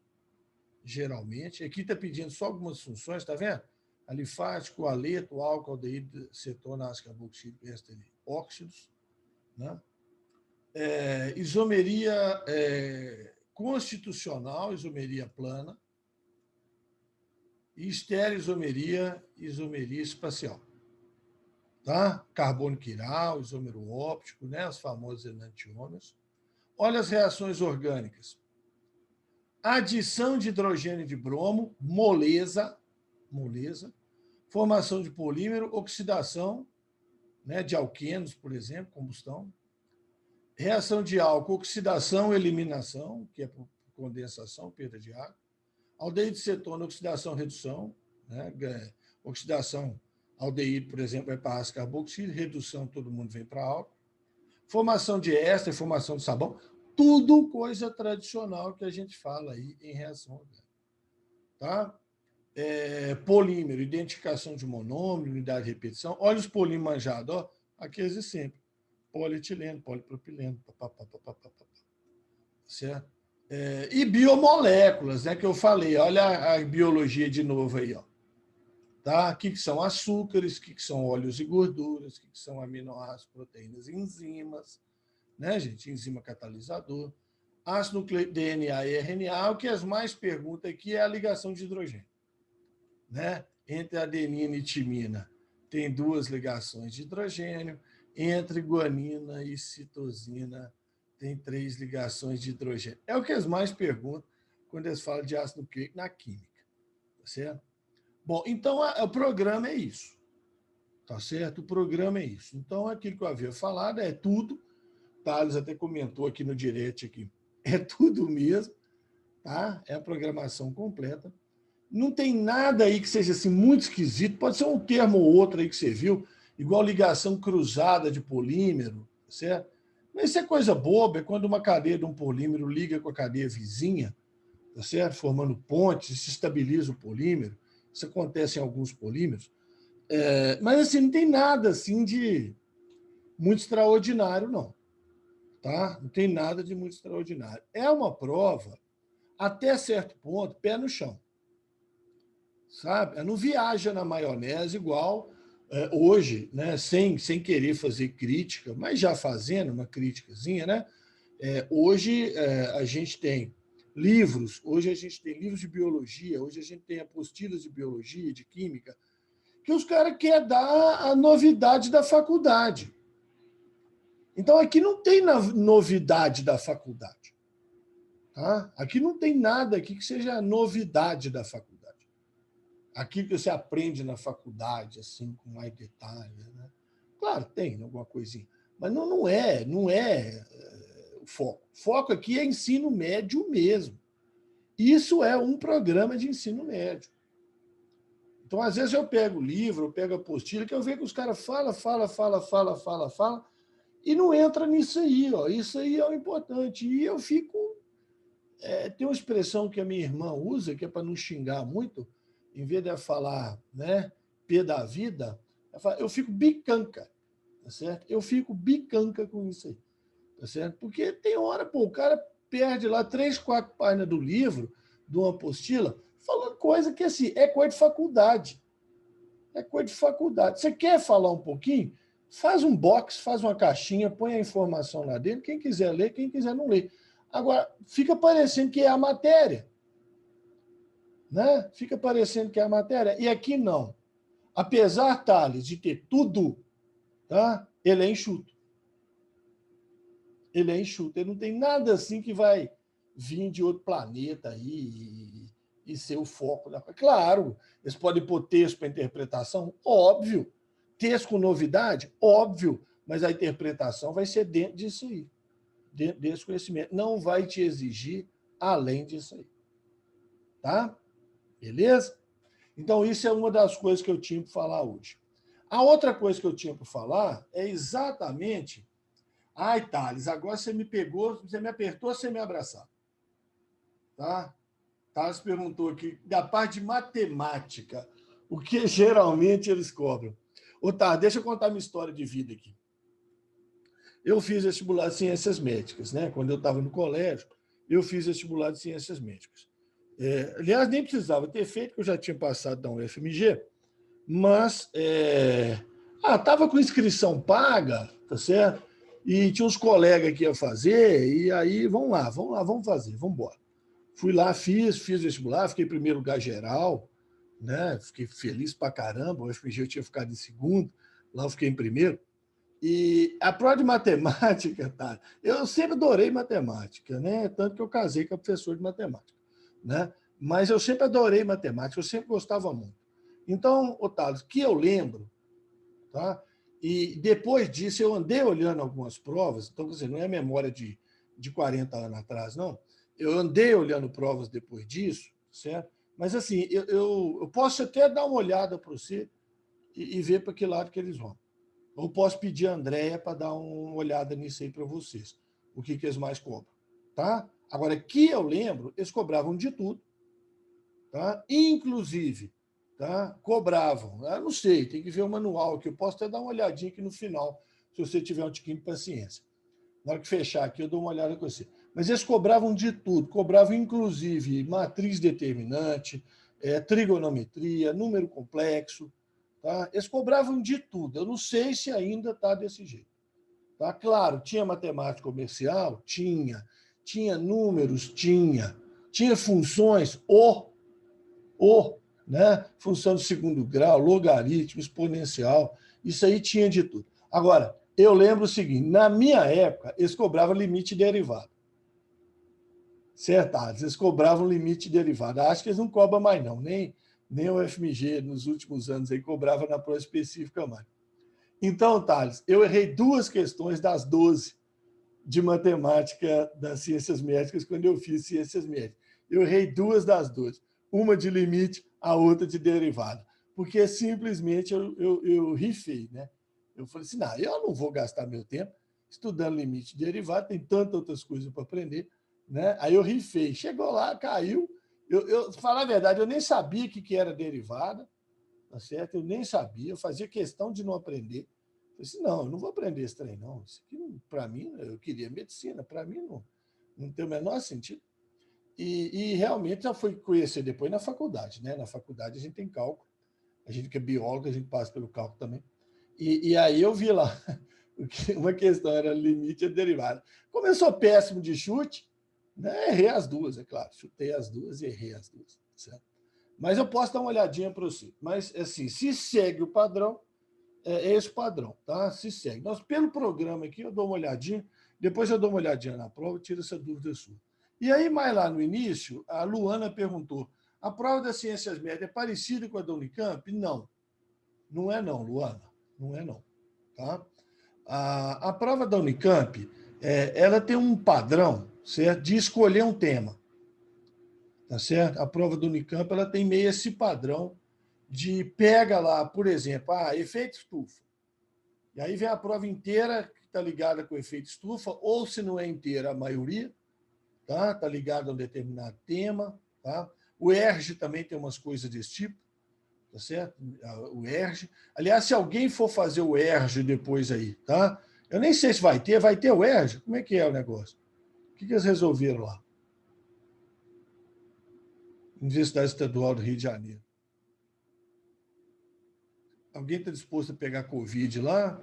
geralmente. Aqui está pedindo só algumas funções, está vendo? Alifático, aleto, álcool, aldeído, cetona, ácido carboxílico, éster, óxidos, né? Isomeria constitucional, isomeria plana, e estereoisomeria, isomeria espacial. Tá? Carbono quiral, isômero óptico, né? Os famosos enantiômeros. Olha as reações orgânicas. Adição de hidrogênio de bromo, moleza, formação de polímero, oxidação, né, de alquenos, por exemplo, combustão. Reação de álcool, oxidação, eliminação, que é por condensação, perda de água. Aldeído de cetona, oxidação, redução, né? Oxidação, aldeído, por exemplo, vai para ácido carboxílico, redução, todo mundo vem para álcool. Formação de éster, formação de sabão, tudo coisa tradicional que a gente fala aí em reação orgânica. Tá? Polímero, identificação de monômero, unidade de repetição. Olha os polímeros manjados, ó, aqueles de sempre. Polietileno, polipropileno, certo? E biomoléculas, né, que eu falei. Olha a biologia de novo aí, ó. Tá? O que são açúcares, o que são óleos e gorduras, o que são aminoácidos, proteínas e enzimas, né, gente? Enzima catalisador. Ácido nucleico, DNA e RNA. O que as mais perguntam aqui é a ligação de hidrogênio, né? Entre adenina e timina tem 2 ligações de hidrogênio, entre guanina e citosina tem 3 ligações de hidrogênio. É o que eles mais perguntam quando eles falam de ácido nucleico na química, tá certo? Bom, então o programa é isso, tá certo? O programa é isso. Então, aquilo que eu havia falado é tudo, Thales até comentou aqui no direct aqui, é tudo mesmo, tá? É a programação completa. Não tem nada aí que seja assim muito esquisito, pode ser um termo ou outro aí que você viu, igual ligação cruzada de polímero, certo? Mas isso é coisa boba, é quando uma cadeia de um polímero liga com a cadeia vizinha, tá certo? Formando pontes, se estabiliza o polímero. Isso acontece em alguns polímeros. Mas assim, não tem nada assim de muito extraordinário, não. Tá? Não tem nada de muito extraordinário. É uma prova, até certo ponto, pé no chão. Sabe? Não viaja na maionese igual hoje, né? sem querer fazer crítica, mas já fazendo uma criticazinha, né? Hoje a gente tem livros, hoje a gente tem livros de biologia, hoje a gente tem apostilas de biologia, de química, que os caras querem dar a novidade da faculdade. Então, aqui não tem novidade da faculdade. Tá? Aqui não tem nada aqui que seja novidade da faculdade. Aquilo que você aprende na faculdade, assim, com mais detalhes. Né? Claro, tem alguma coisinha. Mas não é o foco. O foco aqui é ensino médio mesmo. Isso é um programa de ensino médio. Então, às vezes, eu pego o livro, eu pego a apostila, que eu vejo que os caras falam, e não entra nisso aí. Ó. Isso aí é o importante. E eu fico... tem uma expressão que a minha irmã usa, que é para não xingar muito, em vez de ela falar, né, pé da vida, ela fala, eu fico bicanca, tá certo? Eu fico bicanca com isso aí, tá certo? Porque tem hora, pô, o cara perde lá 3, 4 páginas do livro, de uma apostila, falando coisa que, assim, é coisa de faculdade. É coisa de faculdade. Você quer falar um pouquinho? Faz um box, faz uma caixinha, põe a informação lá dentro. Quem quiser ler, quem quiser não ler. Agora, fica parecendo que é a matéria. Né? Fica parecendo que é a matéria. E aqui não. Apesar, Thales, de ter tudo, tá? Ele é enxuto. Ele é enxuto. Ele não tem nada assim que vai vir de outro planeta aí e ser o foco da. Claro, eles podem pôr texto para interpretação, óbvio. Texto com novidade, óbvio. Mas a interpretação vai ser dentro disso aí, dentro desse conhecimento. Não vai te exigir além disso aí. Tá? Beleza? Então, isso é uma das coisas que eu tinha para falar hoje. A outra coisa que eu tinha para falar é exatamente... Ai, Thales, agora você me pegou, você me apertou sem me abraçar. Tá? Thales perguntou aqui, da parte de matemática, o que geralmente eles cobram. Ô, Thales, deixa eu contar minha história de vida aqui. Eu fiz vestibular de ciências médicas, né? Quando eu estava no colégio, eu fiz vestibular de ciências médicas. Aliás, nem precisava ter feito, porque eu já tinha passado da UFMG, mas estava com inscrição paga, tá certo? E tinha uns colegas que iam fazer, e aí, vamos lá, vamos fazer, vamos embora. Fui lá, fiz vestibular, fiquei em primeiro lugar geral, né? Fiquei feliz pra caramba, o UFMG eu tinha ficado em segundo, lá eu fiquei em primeiro. E a prova de matemática, tá? Eu sempre adorei matemática, né? Tanto que eu casei com a professora de matemática, né? Mas eu sempre adorei matemática, eu sempre gostava muito. Então, Otávio, que eu lembro, tá? E depois disso eu andei olhando algumas provas, então, quer dizer, não é memória de 40 anos atrás, não. Eu andei olhando provas depois disso, certo? Mas, assim, eu posso até dar uma olhada para você e ver para que lado que eles vão. Ou posso pedir a Andréia para dar uma olhada nisso aí para vocês, o que eles mais cobram. Tá? Agora, que eu lembro, eles cobravam de tudo, tá? Inclusive, tá? Cobravam, eu não sei, tem que ver o manual, que eu posso até dar uma olhadinha aqui no final, se você tiver um tiquinho de paciência. Na hora que fechar aqui, eu dou uma olhada com você. Mas eles cobravam de tudo, cobravam inclusive matriz determinante, trigonometria, número complexo, tá? Eles cobravam de tudo. Eu não sei se ainda está desse jeito. Tá? Claro, tinha matemática comercial? Tinha números? Tinha funções? Né? Função de segundo grau, logaritmo, exponencial, isso aí tinha de tudo. Agora, eu lembro o seguinte, na minha época, eles cobravam limite derivado. Certo? Eles cobravam limite derivado. Acho que eles não cobram mais, não. Nem o FMG, nos últimos anos, aí cobrava na prova específica mais. Então, Thales, eu errei 2 questões das 12 de matemática das ciências médicas quando eu fiz ciências médicas. Eu errei 2 das 12. Uma de limite, a outra de derivada. Porque simplesmente eu rifei, né? Eu falei assim, não, eu não vou gastar meu tempo estudando limite derivado, tem tantas outras coisas para aprender, né? Aí eu rifei. Chegou lá, caiu. Falar a verdade, eu nem sabia o que era derivada, tá certo? Eu nem sabia, eu fazia questão de não aprender. Eu falei assim, não, eu não vou aprender esse trem, não. Isso aqui, para mim, eu queria medicina, para mim não tem o menor sentido. E realmente já fui conhecer depois na faculdade, né? Na faculdade a gente tem cálculo, a gente que é biólogo, a gente passa pelo cálculo também. E aí eu vi lá, uma questão era limite e derivada. Como eu sou péssimo de chute, né? Errei as duas, é claro. Chutei as duas e errei as duas, certo? Mas eu posso dar uma olhadinha para você. Mas, assim, se segue o padrão, é esse o padrão, tá? Se segue. Nós, pelo programa aqui, eu dou uma olhadinha, depois eu dou uma olhadinha na prova, tiro essa dúvida sua. E aí, mais lá no início, a Luana perguntou: a prova das ciências médias é parecida com a da Unicamp? Não. Não é não, Luana. Não é não. Tá? A prova da Unicamp, ela tem um padrão, certo, de escolher um tema. Tá certo? A prova do Unicamp ela tem meio esse padrão de pega lá, por exemplo, efeito estufa. E aí vem a prova inteira que está ligada com o efeito estufa, ou se não é inteira, a maioria, tá? Tá ligada a um determinado tema, tá? O ERJ também tem umas coisas desse tipo, tá certo? O ERJ. Aliás, se alguém for fazer o ERJ depois aí, tá? Eu nem sei se vai ter o ERJ? Como é que é o negócio? O que eles resolveram lá? Universidade Estadual do Rio de Janeiro. Alguém está disposto a pegar Covid lá?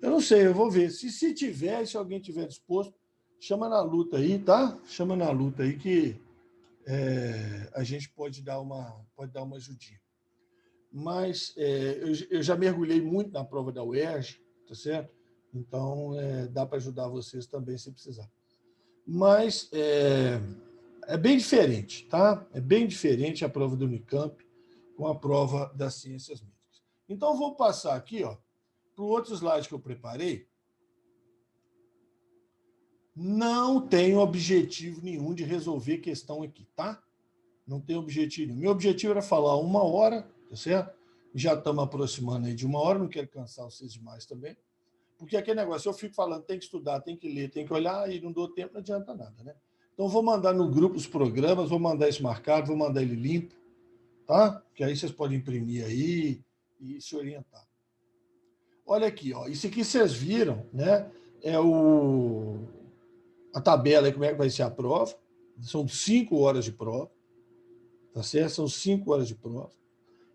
Eu não sei, eu vou ver. Se tiver, se alguém tiver disposto, chama na luta aí, tá? Chama na luta aí que a gente pode dar uma ajudinha. Mas eu já mergulhei muito na prova da UERJ, tá certo? Então, dá para ajudar vocês também se precisar. Mas é bem diferente, tá? É bem diferente a prova do Unicamp com a prova das ciências médicas. Então, vou passar aqui, ó, para o outro slide que eu preparei. Não tem objetivo nenhum de resolver questão aqui, tá? Não tem objetivo nenhum. Meu objetivo era falar 1 hora, tá certo? Já estamos aproximando aí de 1 hora, não quero cansar vocês demais também. Porque aquele negócio, eu fico falando, tem que estudar, tem que ler, tem que olhar, e não dou tempo, não adianta nada, né? Então, vou mandar no grupo os programas, vou mandar isso marcado, vou mandar ele limpo, tá? Que aí vocês podem imprimir aí e se orientar. Olha aqui, ó, isso aqui vocês viram, né? É a tabela, como é que vai ser a prova. São 5 horas de prova, tá certo? São 5 horas de prova.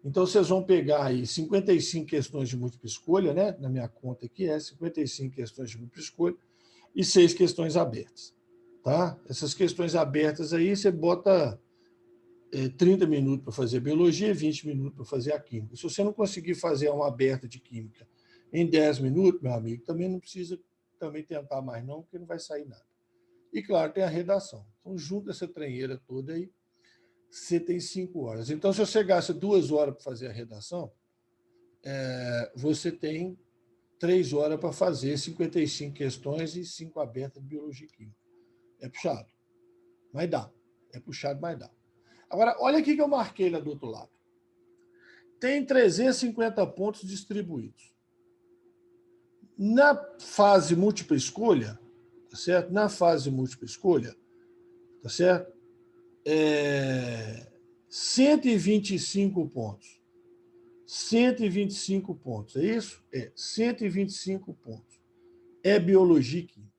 Então, vocês vão pegar aí 55 questões de múltipla escolha, né? Na minha conta aqui 55 questões de múltipla escolha e 6 questões abertas, tá? Essas questões abertas aí, você bota 30 minutos para fazer biologia e 20 minutos para fazer a química. Se você não conseguir fazer uma aberta de química em 10 minutos, meu amigo, também não precisa também tentar mais não, porque não vai sair nada. E, claro, tem a redação. Então, junta essa trenheira toda aí, você tem 5 horas. Então, se você gasta 2 horas para fazer a redação, você tem 3 horas para fazer 55 questões e 5 abertas de biologia e química. É puxado, mas dá. É puxado, mas dá. Agora, olha aqui que eu marquei lá do outro lado. Tem 350 pontos distribuídos. Na fase múltipla escolha, tá certo? Na fase múltipla escolha, tá certo? 125 pontos. 125 pontos, é isso? 125 pontos. É biologia e química.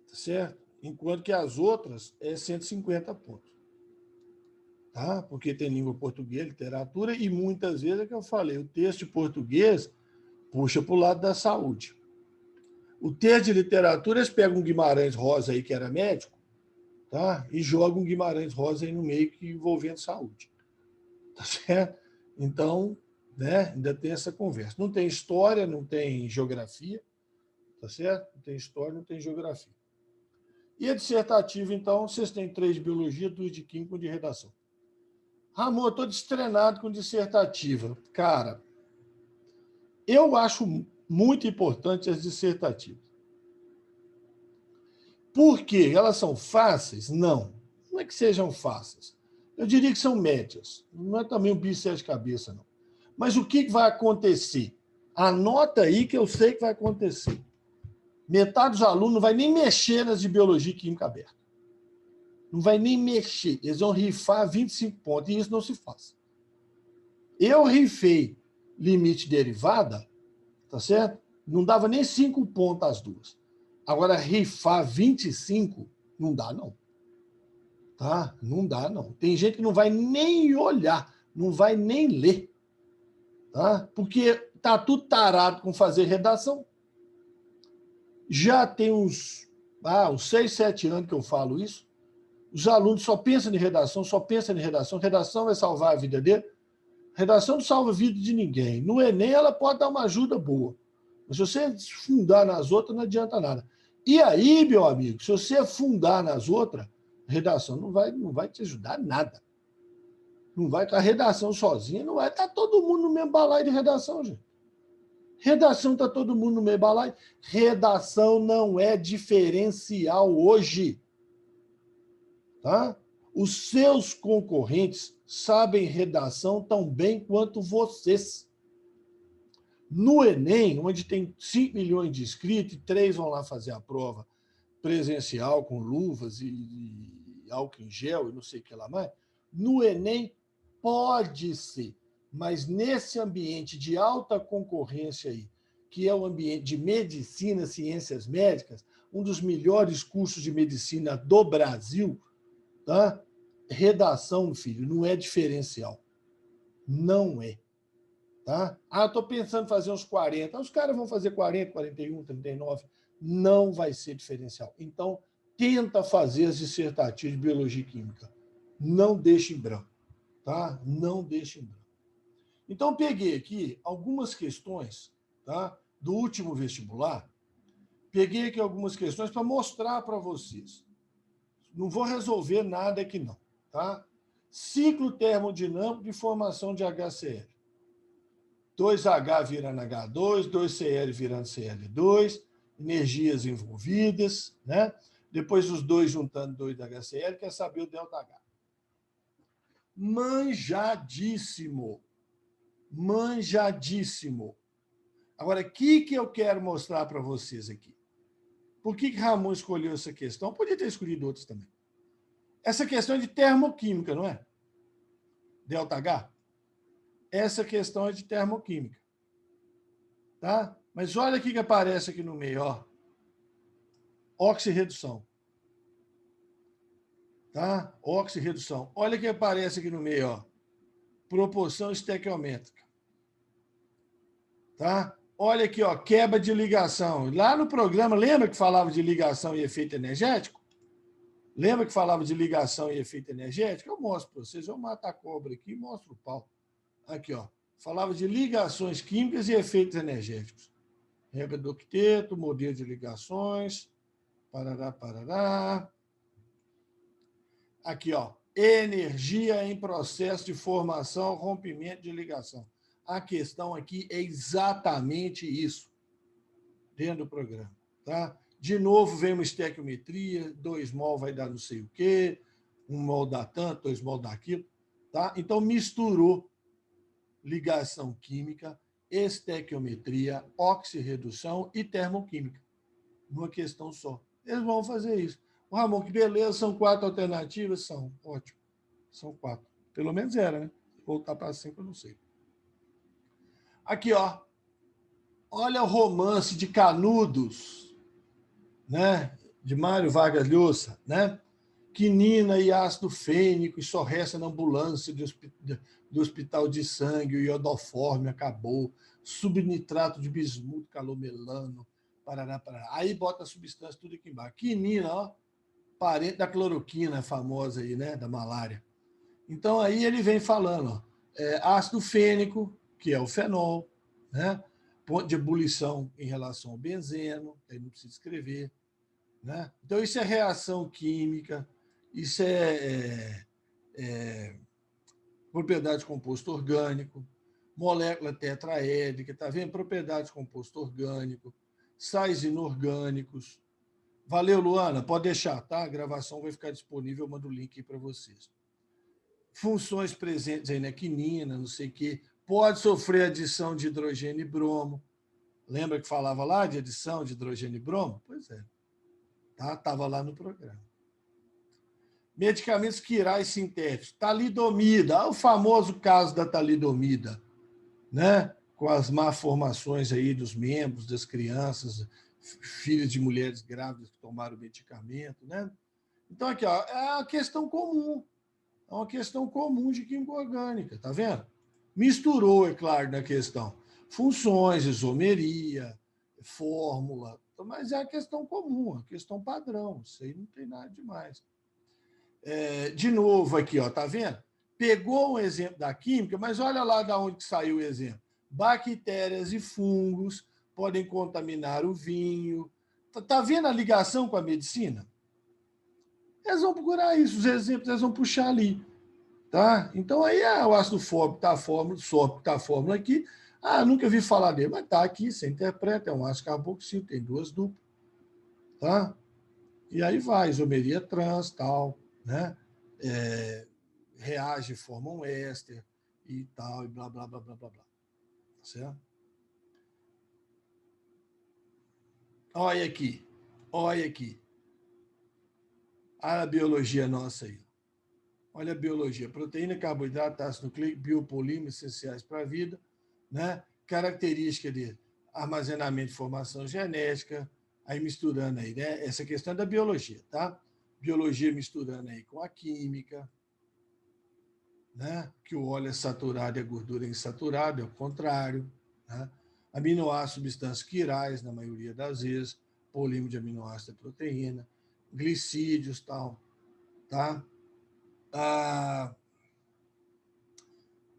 Tá certo? Enquanto que as outras é 150 pontos. Tá? Porque tem língua portuguesa, literatura, e muitas vezes é que eu falei, o texto de português puxa para o lado da saúde. O texto de literatura, eles pegam um Guimarães Rosa aí, que era médico, tá? E jogam um Guimarães Rosa aí no meio que envolvendo saúde. Tá certo? Então, né, ainda tem essa conversa. Não tem história, não tem geografia, tá certo? Não tem história, não tem geografia. E a dissertativa, então, vocês têm 3 de biologia, 2 de química e 1 de redação. Ramon, eu estou destrenado com dissertativa. Cara, eu acho muito importante as dissertativas. Por quê? Elas são fáceis? Não. Não é que sejam fáceis. Eu diria que são médias. Não é também um bicho de cabeça, não. Mas o que vai acontecer? Anota aí que eu sei que vai acontecer. Metade dos alunos não vai nem mexer nas de biologia e química aberta. Não vai nem mexer. Eles vão rifar 25 pontos, e isso não se faz. Eu rifei limite derivada, tá certo? Não dava nem 5 pontos as duas. Agora, rifar 25, não dá, não. Tá? Não dá, não. Tem gente que não vai nem olhar, não vai nem ler. Tá? Porque tá tudo tarado com fazer redação. Já tem uns 6, 7 anos que eu falo isso. Os alunos só pensam em redação, só pensam em redação. Redação vai salvar a vida dele. Redação não salva a vida de ninguém. No Enem, ela pode dar uma ajuda boa. Mas se você fundar nas outras, não adianta nada. E aí, meu amigo, se você fundar nas outras, redação não vai te ajudar nada. Não vai estar redação sozinha, não vai estar todo mundo no mesmo balaio de redação, gente. Redação está todo mundo no mesmo balaio. Redação não é diferencial hoje. Tá? Os seus concorrentes sabem redação tão bem quanto vocês. No Enem, onde tem 5 milhões de inscritos e 3 vão lá fazer a prova presencial com luvas e álcool em gel e não sei o que lá mais, no Enem pode ser, mas nesse ambiente de alta concorrência aí, que é o ambiente de medicina, ciências médicas, um dos melhores cursos de medicina do Brasil, tá? Redação, filho, não é diferencial. Não é. Tá? Estou pensando em fazer uns 40. Os caras vão fazer 40, 41, 39. Não vai ser diferencial. Então, tenta fazer as dissertativas de biologia e química. Não deixe em branco. Tá? Não deixe em branco. Então, peguei aqui algumas questões, tá? Do último vestibular. Peguei aqui algumas questões para mostrar para vocês. Não vou resolver nada aqui, não. Tá? Ciclo termodinâmico de formação de HCl. 2H virando H2, 2Cl virando Cl2, energias envolvidas, né? Depois os dois juntando 2HCl, quer saber o ΔH. Manjadíssimo. Manjadíssimo. Agora, o que eu quero mostrar para vocês aqui? Por que Ramon escolheu essa questão? Podia ter escolhido outras também. Essa questão é de termoquímica, não é? ΔH? Essa questão é de termoquímica. Tá? Mas olha o que aparece aqui no meio, ó. Oxirredução. Tá? Oxirredução. Olha o que aparece aqui no meio, ó. Proporção estequiométrica. Tá? Olha aqui, ó, quebra de ligação. Lá no programa, lembra que falava de ligação e efeito energético? Lembra que falava de ligação e efeito energético? Eu mostro para vocês. Eu mato a cobra aqui e mostro o pau. Aqui, ó. Falava de ligações químicas e efeitos energéticos. Regra do octeto, modelo de ligações. Parará, parará. Aqui, ó. Energia em processo de formação, rompimento de ligação. A questão aqui é exatamente isso, dentro do programa. Tá? De novo, vem uma estequiometria, 2 mol vai dar não sei o quê, 1 mol dá tanto, 2 mol dá aquilo. Tá? Então, misturou ligação química, estequiometria, oxirredução e termoquímica, numa questão só. Eles vão fazer isso. Ramon, que beleza, são 4 alternativas? São, ótimo. São 4. Pelo menos era, né? Voltar para 5, eu não sei. Aqui, ó. Olha o romance de Canudos, né? De Mário Vargas Llosa, né? Quinina e ácido fênico, e só resta na ambulância do hospital de sangue, o iodoforme acabou, subnitrato de bismuto, calomelano, parará, parará. Aí bota a substância tudo aqui embaixo. Quinina, ó, parente da cloroquina famosa aí, né? Da malária. Então, aí ele vem falando, ó, ácido fênico, que é o fenol, né? Ponto de ebulição em relação ao benzeno, aí não precisa escrever. Né? Então, isso é reação química, isso é propriedade de composto orgânico, molécula tetraédrica, tá vendo? Propriedade de composto orgânico, sais inorgânicos. Valeu, Luana, pode deixar, tá? A gravação vai ficar disponível, eu mando o link aí para vocês. Funções presentes aí na quinina, não sei o quê, pode sofrer adição de hidrogênio e bromo. Lembra que falava lá de adição de hidrogênio e bromo? Pois é. Estava lá no programa. Medicamentos quirais sintéticos. Talidomida. O famoso caso da talidomida, né? Com as malformações aí dos membros, das crianças, filhos de mulheres grávidas que tomaram o medicamento, né? Então, aqui, ó, é uma questão comum. É uma questão comum de química orgânica, tá vendo? Misturou, é claro, na questão. Funções, isomeria, fórmula, mas é a questão comum, a questão padrão. Isso aí não tem nada demais. De novo aqui, ó, tá vendo? Pegou um exemplo da química, mas olha lá de onde saiu o exemplo. Bactérias e fungos podem contaminar o vinho. Tá vendo a ligação com a medicina? Eles vão procurar isso, os exemplos eles vão puxar ali. Tá? Então, aí o ácido fórmico está a fórmula aqui. Ah, nunca vi falar dele, mas está aqui, você interpreta, é um ácido carboxílico, tem duas duplas. Tá? E aí vai, isomeria trans, tal, né? Reage, forma um éster e tal, e blá, blá, blá, blá, blá, blá. Tá certo? Olha aqui, olha aqui. Olha a biologia nossa aí. Olha a biologia. Proteína, carboidrato, ácido nucleico, biopolímeros essenciais para a vida, né? Característica de armazenamento e formação genética, aí misturando aí, né? Essa questão da biologia, tá? Biologia misturando aí com a química, né? Que o óleo é saturado e a gordura é insaturada, é o contrário, né? Aminoácidos, substâncias quirais, na maioria das vezes, polímero de aminoácido é proteína, glicídios, tal, tá?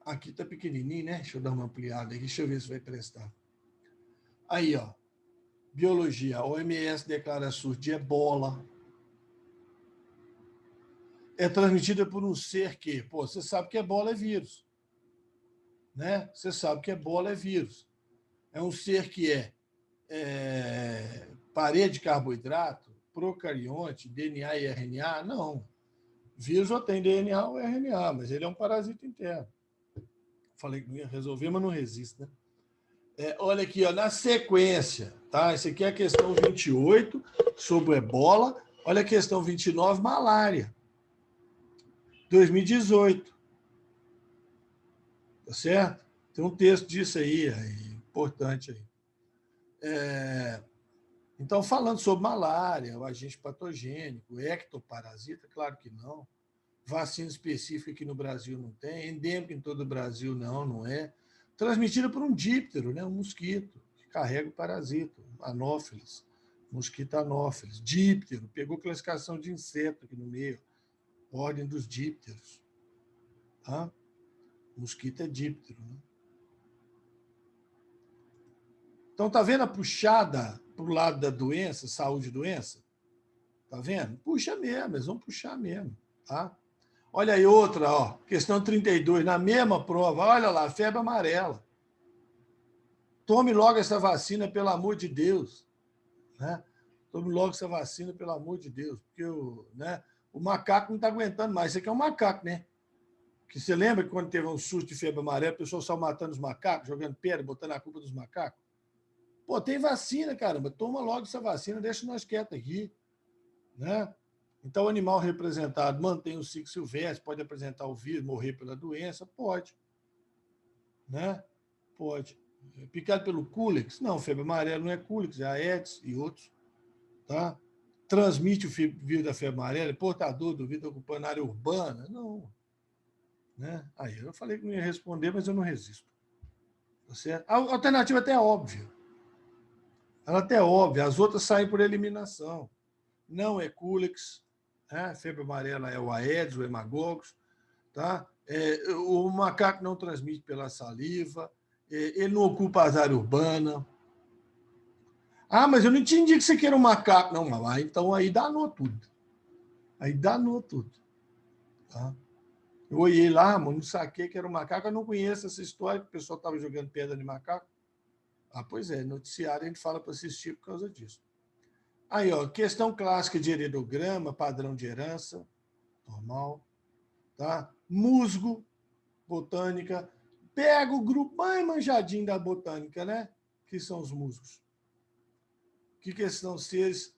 Aqui está pequenininho, né? Deixa eu dar uma ampliada aqui, deixa eu ver se vai prestar. Aí, ó. Biologia. A OMS declara surto de ebola. É transmitida por um ser que, pô, você sabe que ebola é vírus. Né? Você sabe que ebola é vírus. É um ser que é parede de carboidrato, procarionte, DNA e RNA? Não. Vírus ou tem DNA ou RNA, mas ele é um parasita interno. Falei que não ia resolver, mas não resiste, né? Olha aqui, ó, na sequência, tá? Esse aqui é a questão 28 sobre ebola. Olha a questão 29, malária. 2018. Tá certo? Tem um texto disso aí importante aí. Então, falando sobre malária, o agente patogênico, ectoparasita, claro que não. Vacina específica aqui no Brasil não tem. Endêmica em todo o Brasil não é. Transmitida por um díptero, né? Um mosquito, que carrega o parasita, anófeles. Mosquito anófeles. Díptero, pegou classificação de inseto aqui no meio. Ordem dos dípteros. Tá? Mosquito é díptero. Né? Então, tá vendo a puxada para o lado da doença, saúde e doença? Tá vendo? Puxa mesmo, eles vão puxar mesmo. Tá? Olha aí outra, ó, questão 32, na mesma prova, olha lá, febre amarela. Tome logo essa vacina, pelo amor de Deus. Né? Tome logo essa vacina, pelo amor de Deus, porque o macaco não está aguentando mais. Isso aqui é um macaco, né? Que você lembra que quando teve um surto de febre amarela, o pessoal só matando os macacos, jogando pedra, botando a culpa dos macacos? Pô, tem vacina, caramba. Toma logo essa vacina, deixa nós quietos aqui. Né? Então, o animal representado mantém o ciclo silvestre, pode apresentar o vírus, morrer pela doença? Pode. Né? Pode. Picado pelo Culex? Não, febre amarela não é Culex, é a Aedes e outros. Tá? Transmite o vírus da febre amarela, é portador do vírus ocupando área urbana? Não. Né? Aí eu falei que não ia responder, mas eu não resisto. Tá certo? A alternativa até é óbvia. Ela até é óbvia, as outras saem por eliminação. Não é Culex, né? Febre amarela é o Aedes, o hemagogos, tá? O macaco não transmite pela saliva, ele não ocupa as áreas urbanas. Ah, mas eu não entendi que você queira um macaco. Não, mas então aí danou tudo. Aí danou tudo. Tá? Eu olhei lá, mano, não saquei que era um macaco, eu não conheço essa história, que o pessoal estava jogando pedra de macaco. Ah, pois é, noticiário a gente fala para assistir por causa disso. Aí, ó, questão clássica de heredograma, padrão de herança, normal. Tá? Musgo, botânica, pega o grupo mais manjadinho da botânica, né? Que são os musgos. Que são seres...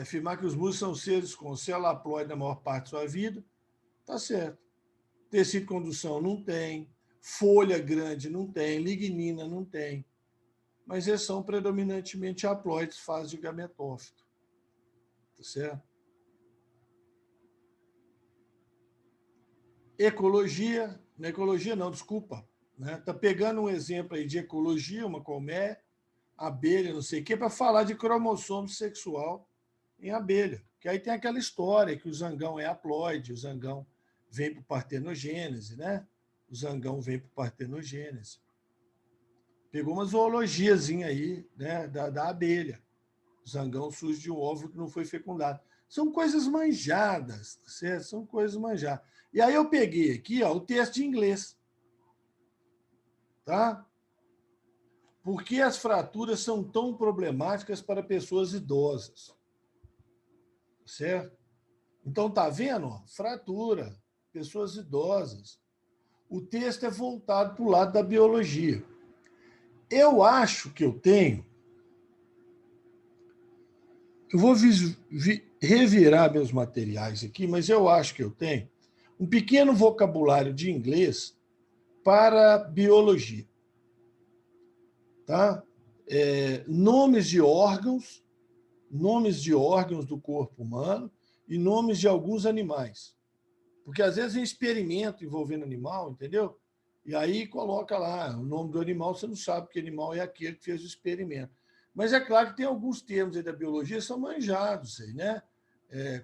afirmar que os musgos são seres com célula haploide na maior parte da sua vida, tá certo. Tecido de condução não tem, folha grande não tem, lignina não tem. Mas eles são predominantemente haploides, fase de gametófito. Tá certo? Ecologia, na ecologia não, desculpa. Né? Tá pegando um exemplo aí de ecologia, uma colmeia, abelha, não sei o quê, para falar de cromossomo sexual em abelha. Que aí tem aquela história que o zangão é haploide, o zangão vem por partenogênese, né? O zangão vem por partenogênese. Pegou uma zoologiazinha aí, né, da abelha. O zangão surge de um óvulo que não foi fecundado. São coisas manjadas, certo? São coisas manjadas. E aí eu peguei aqui, ó, o texto de inglês. Tá? Por que as fraturas são tão problemáticas para pessoas idosas? Certo? Então, tá vendo? Ó, fratura, pessoas idosas. O texto é voltado para o lado da biologia. Eu acho que eu tenho... Eu vou revirar meus materiais aqui, mas eu acho que eu tenho um pequeno vocabulário de inglês para biologia. Tá? Nomes de órgãos do corpo humano e nomes de alguns animais. Porque às vezes é experimento envolvendo animal, entendeu? E aí coloca lá o nome do animal, você não sabe que animal é aquele que fez o experimento. Mas é claro que tem alguns termos aí da biologia que são manjados, aí, né?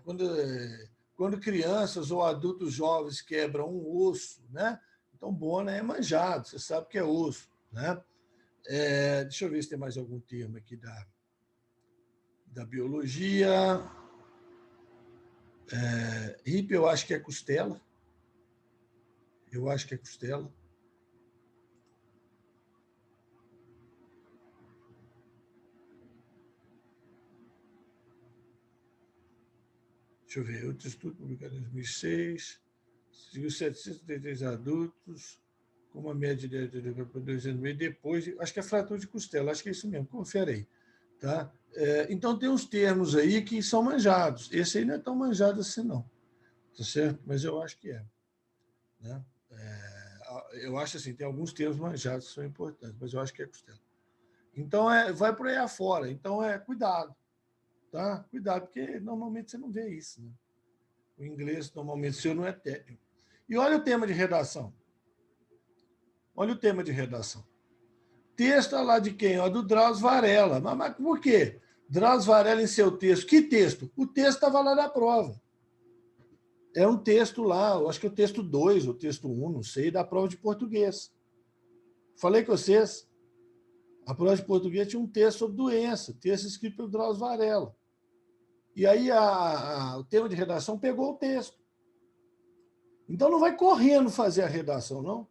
Quando crianças ou adultos jovens quebram um osso, né? Então, bona é manjado, você sabe que é osso, né? Deixa eu ver se tem mais algum termo aqui da biologia. Hip, eu acho que é costela. Eu acho que é costela. Deixa eu ver. Outro estudo publicado em 2006. Seguiu 733 adultos, com uma média de 2 anos e meio. Depois, acho que é fratura de costela, acho que é isso mesmo. Confere aí. Tá? Então, tem uns termos aí que são manjados. Esse aí não é tão manjado assim, não. Tá certo? Mas eu acho que é. Né? Eu acho assim, tem alguns termos manjados que são importantes, mas eu acho que é costela. Então, vai por aí afora. Então, cuidado. Tá? Cuidado, porque normalmente você não vê isso. Né? O inglês, normalmente, seu não é técnico. E olha o tema de redação. Olha o tema de redação. Texto lá de quem? Ó, do Drauzio Varela. Mas por quê? Drauzio Varela em seu texto. Que texto? O texto estava lá na prova. É um texto lá, eu acho que é o texto 2, o texto 1, não sei, da prova de português. Falei com vocês, a prova de português tinha um texto sobre doença, texto escrito pelo Drauzio Varela. E aí o tema de redação pegou o texto. Então não vai correndo fazer a redação, não.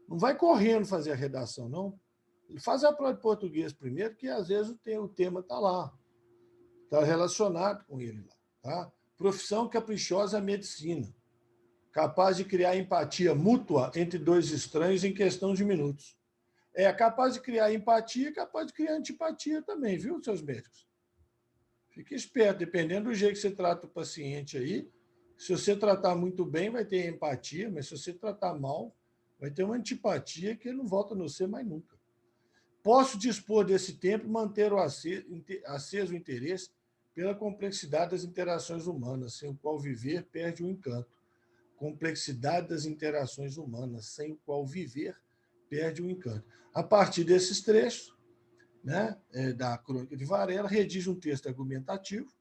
Não vai correndo fazer a redação, não. Faz a prova de português primeiro, que às vezes o tema está lá. Está relacionado com ele lá. Tá? Profissão caprichosa medicina. Capaz de criar empatia mútua entre dois estranhos em questão de minutos. Capaz de criar empatia e capaz de criar antipatia também, viu, seus médicos? Fique esperto, dependendo do jeito que você trata o paciente aí. Se você tratar muito bem, vai ter empatia, mas se você tratar mal, vai ter uma antipatia que ele não volta a não ser mais nunca. Posso dispor desse tempo e manter aceso o interesse pela complexidade das interações humanas, sem o qual viver perde o encanto. Complexidade das interações humanas, sem o qual viver perde o encanto. A partir desses trechos, né, da Crônica de Varela, redige um texto argumentativo,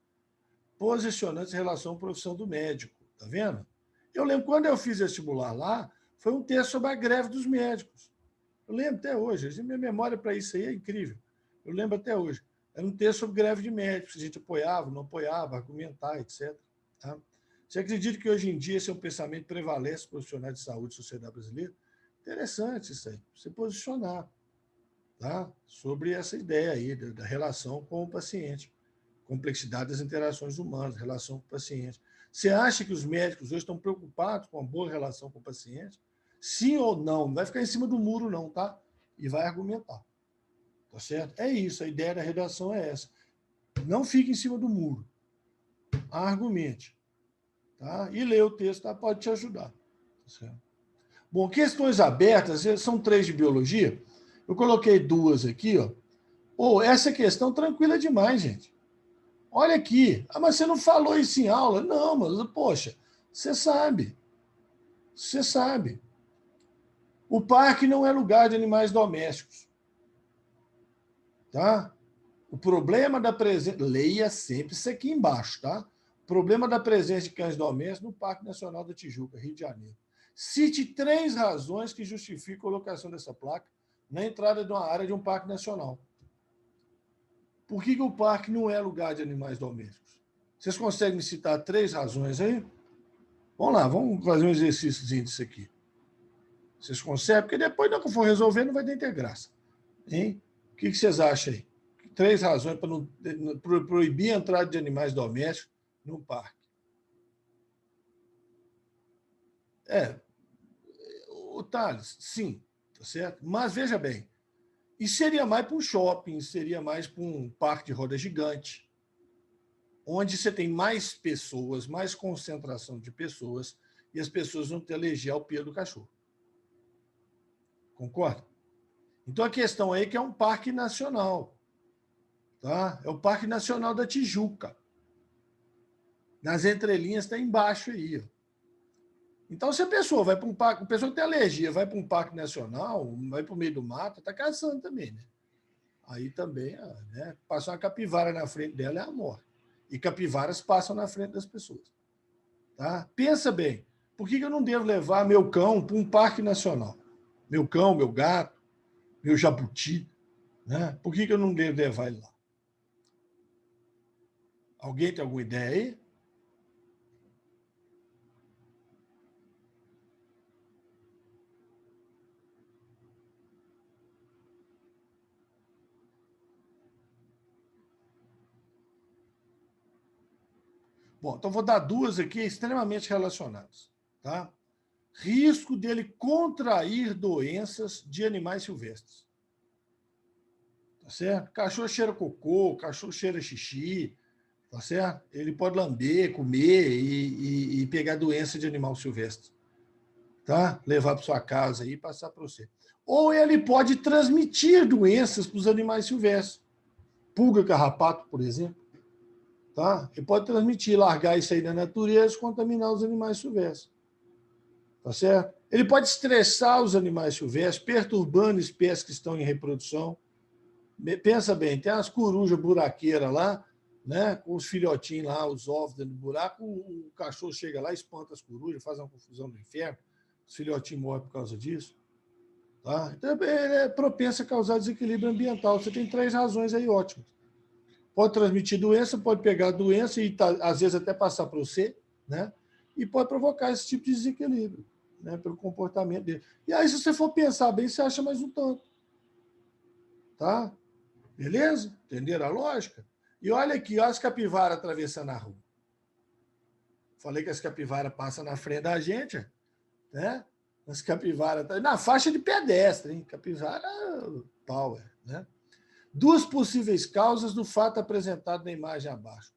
posicionando-se em relação à profissão do médico. Tá vendo? Eu lembro, quando eu fiz vestibular lá, foi um texto sobre a greve dos médicos. Eu lembro até hoje. Minha memória para isso aí é incrível. Eu lembro até hoje. Era um texto sobre greve de médicos. A gente apoiava, não apoiava, argumentar, etc. Tá? Você acredita que hoje em dia esse é um pensamento que prevalece profissionais de saúde e sociedade brasileira? Interessante isso aí. Você posicionar, tá? Sobre essa ideia aí da relação com o paciente. Complexidade das interações humanas, relação com o paciente. Você acha que os médicos hoje estão preocupados com uma boa relação com o paciente? sim ou não. Não vai ficar em cima do muro, não, tá? E vai argumentar. Tá certo? É isso, a ideia da redação é essa. Não fique em cima do muro. Argumente. Tá? E ler o texto tá? Pode te ajudar. Tá certo? Bom, questões abertas, são 3 de biologia. Eu coloquei 2 aqui, ó. Essa questão tranquila demais, gente. Olha aqui. Ah, mas você não falou isso em aula? Não, mas, poxa, você sabe. Você sabe. O parque não é lugar de animais domésticos. Tá? O problema da presença... Leia sempre isso aqui embaixo, tá? O problema da presença de cães domésticos no Parque Nacional da Tijuca, Rio de Janeiro. Cite 3 razões que justificam a colocação dessa placa na entrada de uma área de um parque nacional. Por que o parque não é lugar de animais domésticos? Vocês conseguem me citar 3 razões aí? Vamos lá, vamos fazer um exercício disso aqui. Vocês conseguem? Porque depois, não que for resolver, não vai ter graça. Hein? O que vocês acham aí? 3 razões para não proibir a entrada de animais domésticos no parque. O Thales, sim, tá certo? Mas veja bem, isso seria mais para um shopping, seria mais para um parque de roda gigante, onde você tem mais pessoas, mais concentração de pessoas, e as pessoas vão ter alergia ao pelo do cachorro. Concorda? Então a questão aí é que é um parque nacional. Tá? É o Parque Nacional da Tijuca. Nas entrelinhas está embaixo aí. Ó. Então, se a pessoa vai para um parque, a pessoa que tem alergia vai para um parque nacional, vai para o meio do mato, está caçando também, né? Aí também, né? Passar uma capivara na frente dela é a morte. E capivaras passam na frente das pessoas. Tá? Pensa bem, por que eu não devo levar meu cão para um parque nacional? Meu cão, meu gato, meu jabuti, né? Por que eu não devo levar ele lá? Alguém tem alguma ideia aí? Bom, então vou dar 2 aqui extremamente relacionadas. Tá? Risco dele contrair doenças de animais silvestres. Tá certo? Cachorro cheira cocô, cachorro cheira xixi, tá certo? Ele pode lamber, comer e pegar doença de animal silvestre. Tá? Levar para sua casa e passar para você. Ou ele pode transmitir doenças para os animais silvestres. Pulga, carrapato, por exemplo. Tá? Ele pode transmitir, largar isso aí na natureza e contaminar os animais silvestres. Tá certo? Ele pode estressar os animais silvestres, perturbando espécies que estão em reprodução. Pensa bem, tem umas corujas buraqueiras lá, né, com os filhotinhos lá, os ovos dentro do buraco, o cachorro chega lá, espanta as corujas, faz uma confusão do inferno, os filhotinhos morrem por causa disso. Tá? Então, ele é propenso a causar desequilíbrio ambiental. Você tem 3 razões aí ótimas. Pode transmitir doença, pode pegar a doença e, às vezes, até passar para você, né? E pode provocar esse tipo de desequilíbrio, né? Pelo comportamento dele. E aí, se você for pensar bem, você acha mais um tanto. Tá? Beleza? Entenderam a lógica? E olha aqui, olha as capivaras atravessando a rua. Falei que as capivaras passam na frente da gente, né? As capivaras na faixa de pedestre, hein? Capivara power, né? 2 possíveis causas do fato apresentado na imagem abaixo.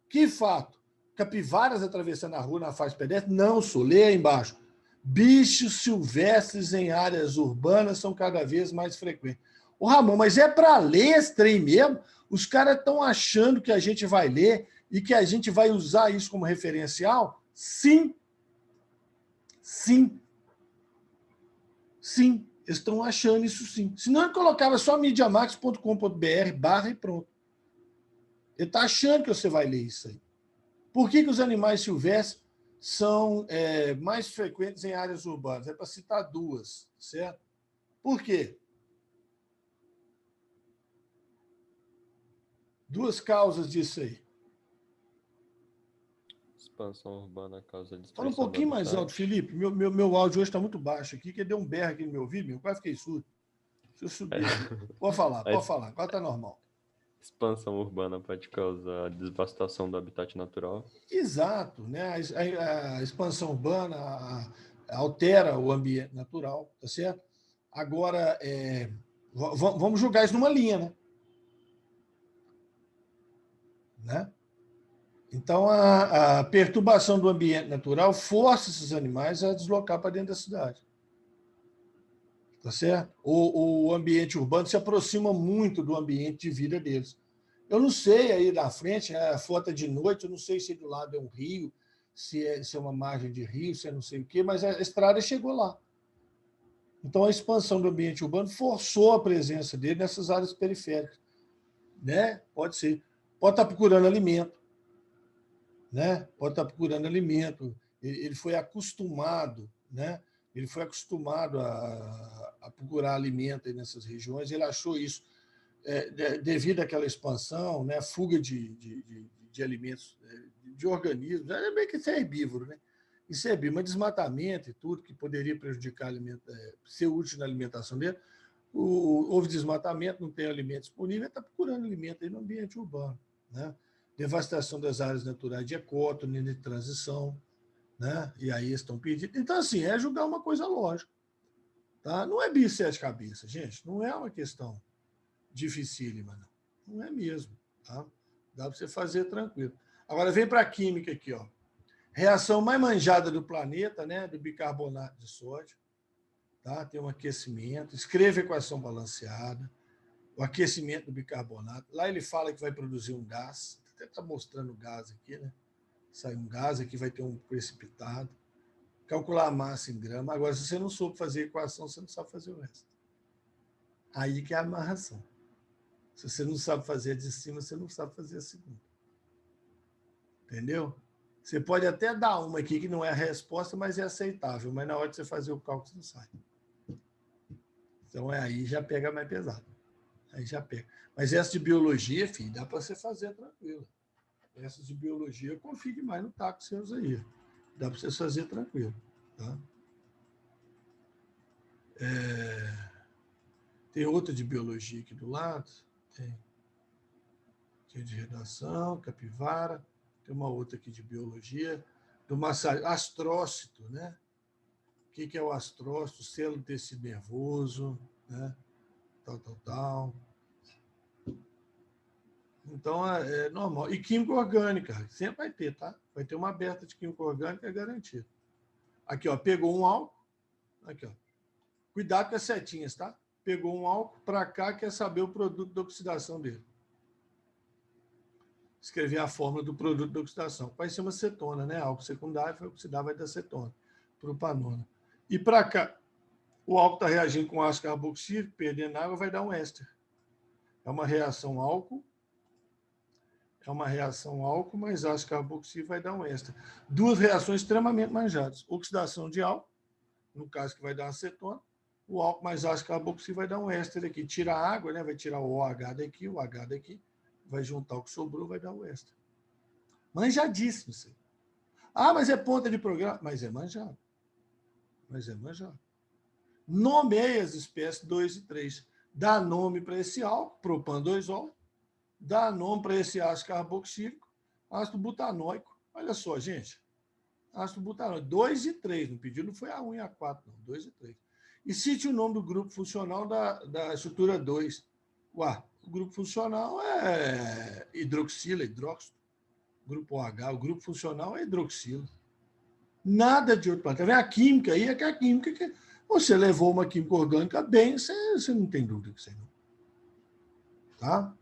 Que fato? Capivaras atravessando a rua na faixa pedestre? Não, sou. Leia aí embaixo. Bichos silvestres em áreas urbanas são cada vez mais frequentes. Ô, Ramon, mas é para ler esse trem mesmo? Os caras estão achando que a gente vai ler e que a gente vai usar isso como referencial? Sim. Sim. Sim. Eles estão achando isso sim. Senão ele colocava só mediamax.com.br/, e pronto. Ele está achando que você vai ler isso aí. Por que os animais silvestres são mais frequentes em áreas urbanas? É para citar 2, certo? Por quê? 2 causas disso aí. Expansão urbana causa destruição. Fala um pouquinho mais alto, Felipe. Meu áudio hoje está muito baixo aqui, que deu um berro aqui no meu ouvido, eu quase fiquei surdo. Deixa eu subir. Pode falar. Agora está normal. Expansão urbana pode causar devastação do habitat natural. Exato, né? A expansão urbana, altera o ambiente natural, tá certo? Agora, vamos jogar isso numa linha, né? Então, a perturbação do ambiente natural força esses animais a deslocar para dentro da cidade. Tá certo? O ambiente urbano se aproxima muito do ambiente de vida deles. Eu não sei aí na frente, a foto é de noite, eu não sei se do lado é um rio, se é uma margem de rio, se é não sei o quê, mas a estrada chegou lá. Então, a expansão do ambiente urbano forçou a presença dele nessas áreas periféricas. Né? Pode ser. Pode estar procurando alimento. Né? Pode estar procurando alimento. Ele foi acostumado, né? Ele foi acostumado a procurar alimento nessas regiões, ele achou isso, devido àquela expansão, né? Fuga de alimentos, de organismos, é bem que isso é herbívoro, né? Isso é herbívoro, mas desmatamento e tudo que poderia prejudicar ser útil na alimentação dele. Houve desmatamento, não tem alimento disponível, está procurando alimento aí no ambiente urbano, né? Devastação das áreas naturais de ecótone, de transição, né? E aí estão pedindo. Então, assim, é julgar uma coisa lógica. Tá? Não é bicho de sete cabeças, gente. Não é uma questão dificílima, não. Não é mesmo. Tá? Dá para você fazer tranquilo. Agora, vem para a química aqui. Ó. Reação mais manjada do planeta, né? Do bicarbonato de sódio. Tá? Tem um aquecimento. Escreva a equação balanceada. O aquecimento do bicarbonato. Lá ele fala que vai produzir um gás. Até está mostrando o gás aqui, né? Sai um gás, aqui vai ter um precipitado. Calcular a massa em grama. Agora, se você não soube fazer a equação, você não sabe fazer o resto. Aí que é a amarração. Se você não sabe fazer a de cima, você não sabe fazer a segunda. Entendeu? Você pode até dar uma aqui que não é a resposta, mas é aceitável. Mas na hora de você fazer o cálculo, você não sai. Então, aí já pega mais pesado. Aí já pega. Mas essa de biologia, filho, dá para você fazer tranquilo. Essa de biologia, confie mais no taco seus aí. Dá para você fazer tranquilo. Tá? Tem outra de biologia aqui do lado. Tem de redação, capivara. Tem uma outra aqui de biologia. Do astrócito, né? O que é o astrócito? Célula do tecido nervoso, né? Tal. Então, é normal. E química orgânica, sempre vai ter, tá? Vai ter uma aberta de química orgânica, é garantido. Aqui, ó, pegou um álcool. Aqui, ó. Cuidado com as setinhas, tá? Pegou um álcool, para cá quer saber o produto da oxidação dele. Escrever a fórmula do produto da oxidação. Vai ser uma cetona, né? Álcool secundário, vai oxidar, vai dar cetona, propanona. E para cá, o álcool está reagindo com ácido carboxílico, perdendo água, vai dar um éster. É uma reação álcool, mais ácido carboxílico vai dar um éster. Duas reações extremamente manjadas. Oxidação de álcool, no caso que vai dar uma cetona, o álcool mais ácido carboxílico vai dar um éster aqui. Tira a água, né? Vai tirar o OH daqui, o H daqui, vai juntar o que sobrou, vai dar o éster. Manjadíssimo isso aí. Ah, mas é ponta de programa. Mas é manjado. Nomeie as espécies 2 e 3. Dá nome para esse álcool, propan-2-ol. Dá nome para esse ácido carboxílico, ácido butanóico. Olha só, gente. Ácido butanóico. 2 e 3. Não pediu, não foi a 1 e a 4, não. 2 e 3. E cite o nome do grupo funcional da estrutura 2. Ué, o grupo funcional é hidroxila, hidróxido. Grupo OH, o grupo funcional é hidroxila. Nada de outro planeta. A química aí é que a química que você levou uma química orgânica bem, você não tem dúvida que você não. Tá?